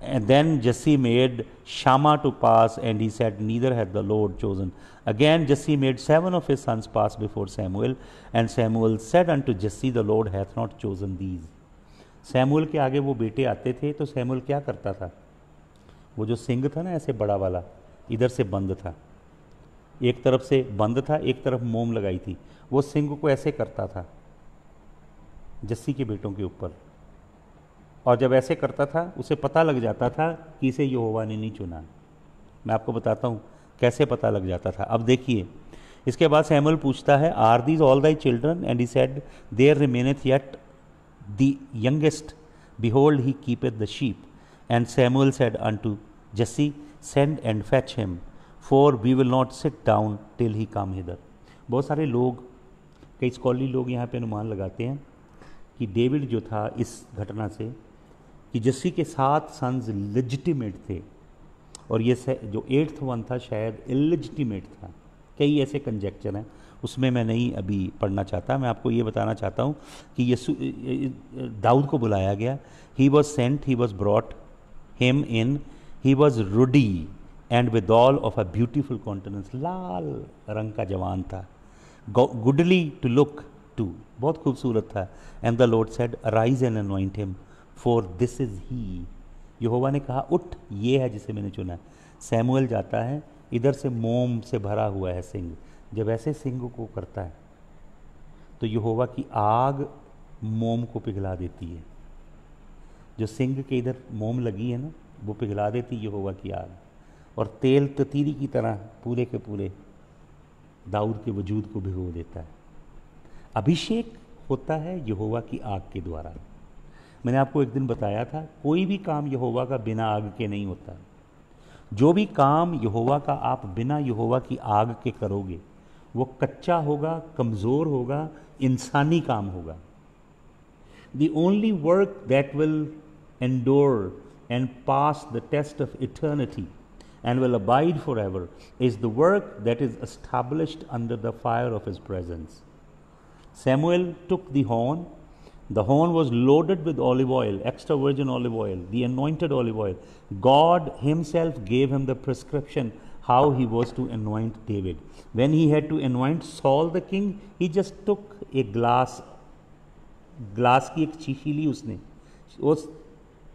And then Jesse made Shammah to pass and he said, neither had the Lord chosen. Again Jesse made 7 of his sons pass before Samuel, and Samuel said unto Jesse, the Lord hath not chosen these। Samuel के आगे वो बेटे आते थे तो सैमुएल क्या करता था? वो जो सिंग था ना ऐसे बड़ा वाला, इधर से बंद था, एक तरफ से बंद था, एक तरफ मोम लगाई थी, वो सिंग को ऐसे करता था जस्सी के बेटों के ऊपर, और जब ऐसे करता था उसे पता लग जाता था कि इसे यहोवा ने नहीं चुना। मैं आपको बताता हूँ कैसे पता लग जाता था। अब देखिए, इसके बाद सैमुअल पूछता है, are these all thy children? And he said, there remaineth yet the youngest, behold he keepeth the sheep. And Samuel said unto Jesse, send and fetch him, for we will not sit down till he come hither. बहुत सारे लोग, कई स्कॉलरी लोग यहाँ पे अनुमान लगाते हैं कि डेविड जो था इस घटना से, कि जस्सी के 7 सन्स लेजिटिमेट थे और ये जो 8th वन था शायद इलेजिटिमेट था। कई ऐसे कंजेक्चर हैं, उसमें मैं नहीं अभी पढ़ना चाहता। मैं आपको ये बताना चाहता हूँ कि दाऊद को बुलाया गया। He was sent, he was brought him in, he was ruddy and with all of a beautiful countenance. लाल रंग का जवान था, गुडली टू लुक टू, बहुत खूबसूरत था। And the Lord said, arise and anoint him, for this is he. Yahova ने कहा, उठ, ये है जिसे मैंने चुना। सैमुअल जाता है, इधर से मोम से भरा हुआ है सिंग। जब ऐसे सिंग को करता है तो यहोवा की आग मोम को पिघला देती है। जो सिंग के इधर मोम लगी है ना, वो पिघला देती यहोवा की आग, और तेल ततीरी की तरह पूरे के पूरे दाऊद के वजूद को भिगो देता है। अभिषेक होता है यहोवा की आग के द्वारा। मैंने आपको एक दिन बताया था, कोई भी काम यहोवा का बिना आग के नहीं होता। जो भी काम यहोवा का आप बिना यहोवा की आग के करोगे वो कच्चा होगा, कमज़ोर होगा, इंसानी काम होगा। The only work that will endure and pass the test of eternity and will abide forever is the work that is established under the fire of his presence. Samuel took the horn. The horn was loaded with olive oil, extra virgin olive oil, the anointed olive oil. God himself gave him the prescription how he was to anoint David. When he had to anoint Saul the king, he just took a glass की एक शीशी ली उसने, उस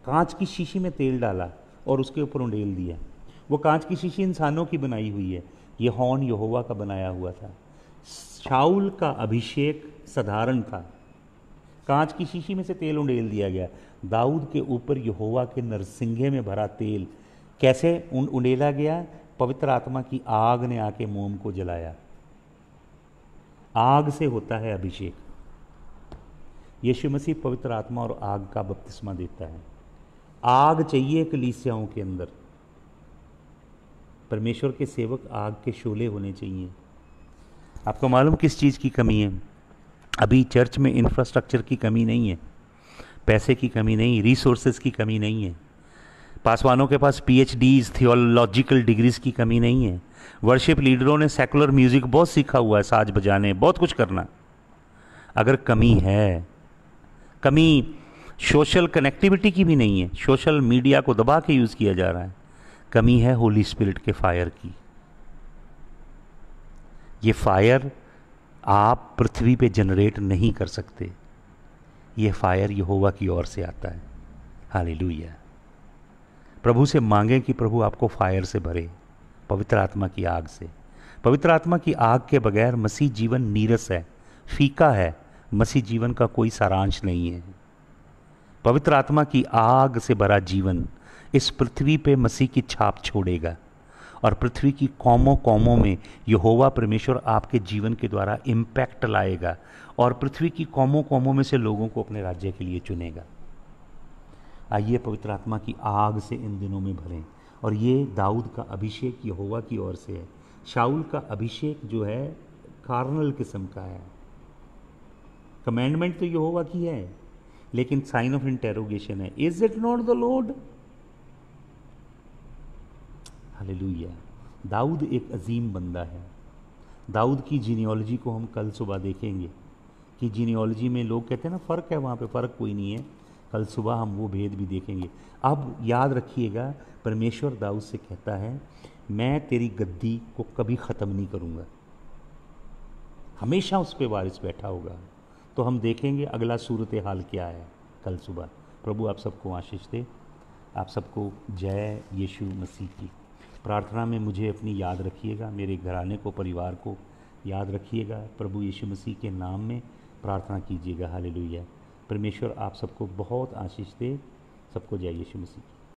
कांच की शीशी में तेल डाला और उसके ऊपर उंडेल दिया। वो कांच की शीशी इंसानों की बनाई हुई है, ये हॉर्न यहोवा का बनाया हुआ था। शाऊल का अभिषेक साधारण था, कांच की शीशी में से तेल उंडेल दिया गया। दाऊद के ऊपर यहोवा के नरसिंगे में भरा तेल कैसे उंडेला गया? पवित्र आत्मा की आग ने आके मोम को जलाया। आग से होता है अभिषेक। यीशु मसीह पवित्र आत्मा और आग का बपतिस्मा देता है। आग चाहिए कलीसियाओं के अंदर। परमेश्वर के सेवक आग के शोले होने चाहिए। आपको मालूम किस चीज़ की कमी है? अभी चर्च में इंफ्रास्ट्रक्चर की कमी नहीं है, पैसे की कमी नहीं, रिसोर्सेज की कमी नहीं है, पासवानों के पास PhDs थियोलॉजिकल डिग्रीज की कमी नहीं है, वर्शिप लीडरों ने सेकुलर म्यूजिक बहुत सीखा हुआ है, साज बजाने, बहुत कुछ करना। अगर कमी है, कमी सोशल कनेक्टिविटी की भी नहीं है, सोशल मीडिया को दबा के यूज़ किया जा रहा है। कमी है होली स्पिरिट के फायर की। ये फायर आप पृथ्वी पे जनरेट नहीं कर सकते, ये फायर यहोवा की ओर से आता है। हालेलुया। प्रभु से मांगें कि प्रभु आपको फायर से भरे, पवित्र आत्मा की आग से। पवित्र आत्मा की आग के बगैर मसीह जीवन नीरस है, फीका है। मसीह जीवन का कोई सारांश नहीं है। पवित्र आत्मा की आग से भरा जीवन इस पृथ्वी पे मसीह की छाप छोड़ेगा, और पृथ्वी की कौमों कौमों में यहोवा परमेश्वर आपके जीवन के द्वारा इम्पैक्ट लाएगा, और पृथ्वी की कौमों कौमों में से लोगों को अपने राज्य के लिए चुनेगा। आइए पवित्र आत्मा की आग से इन दिनों में भरें। और ये दाऊद का अभिषेक यहोवा की ओर से है। शाऊल का अभिषेक जो है कार्नल किस्म का है। कमांडमेंट तो यहोवा की है, लेकिन साइन ऑफ इंटेरोगेशन है, is it not the Lord? Hallelujah. Daud एक अजीम बंदा है। दाऊद की जीनियोलॉजी को हम कल सुबह देखेंगे कि जीनियोलॉजी में लोग कहते हैं ना फ़र्क है, वहाँ पे फ़र्क कोई नहीं है। कल सुबह हम वो भेद भी देखेंगे। अब याद रखिएगा, परमेश्वर दाऊद से कहता है, मैं तेरी गद्दी को कभी ख़त्म नहीं करूँगा, हमेशा उस पर वारिस बैठा होगा। तो हम देखेंगे अगला सूरत हाल क्या है कल सुबह। प्रभु आप सबको आशीष दे। आप सबको जय यीशु मसीह की। प्रार्थना में मुझे अपनी याद रखिएगा, मेरे घराने को, परिवार को याद रखिएगा। प्रभु यीशु मसीह के नाम में प्रार्थना कीजिएगा। हालेलुया। परमेश्वर आप सबको बहुत आशीष दे। सबको जय यीशु मसीह।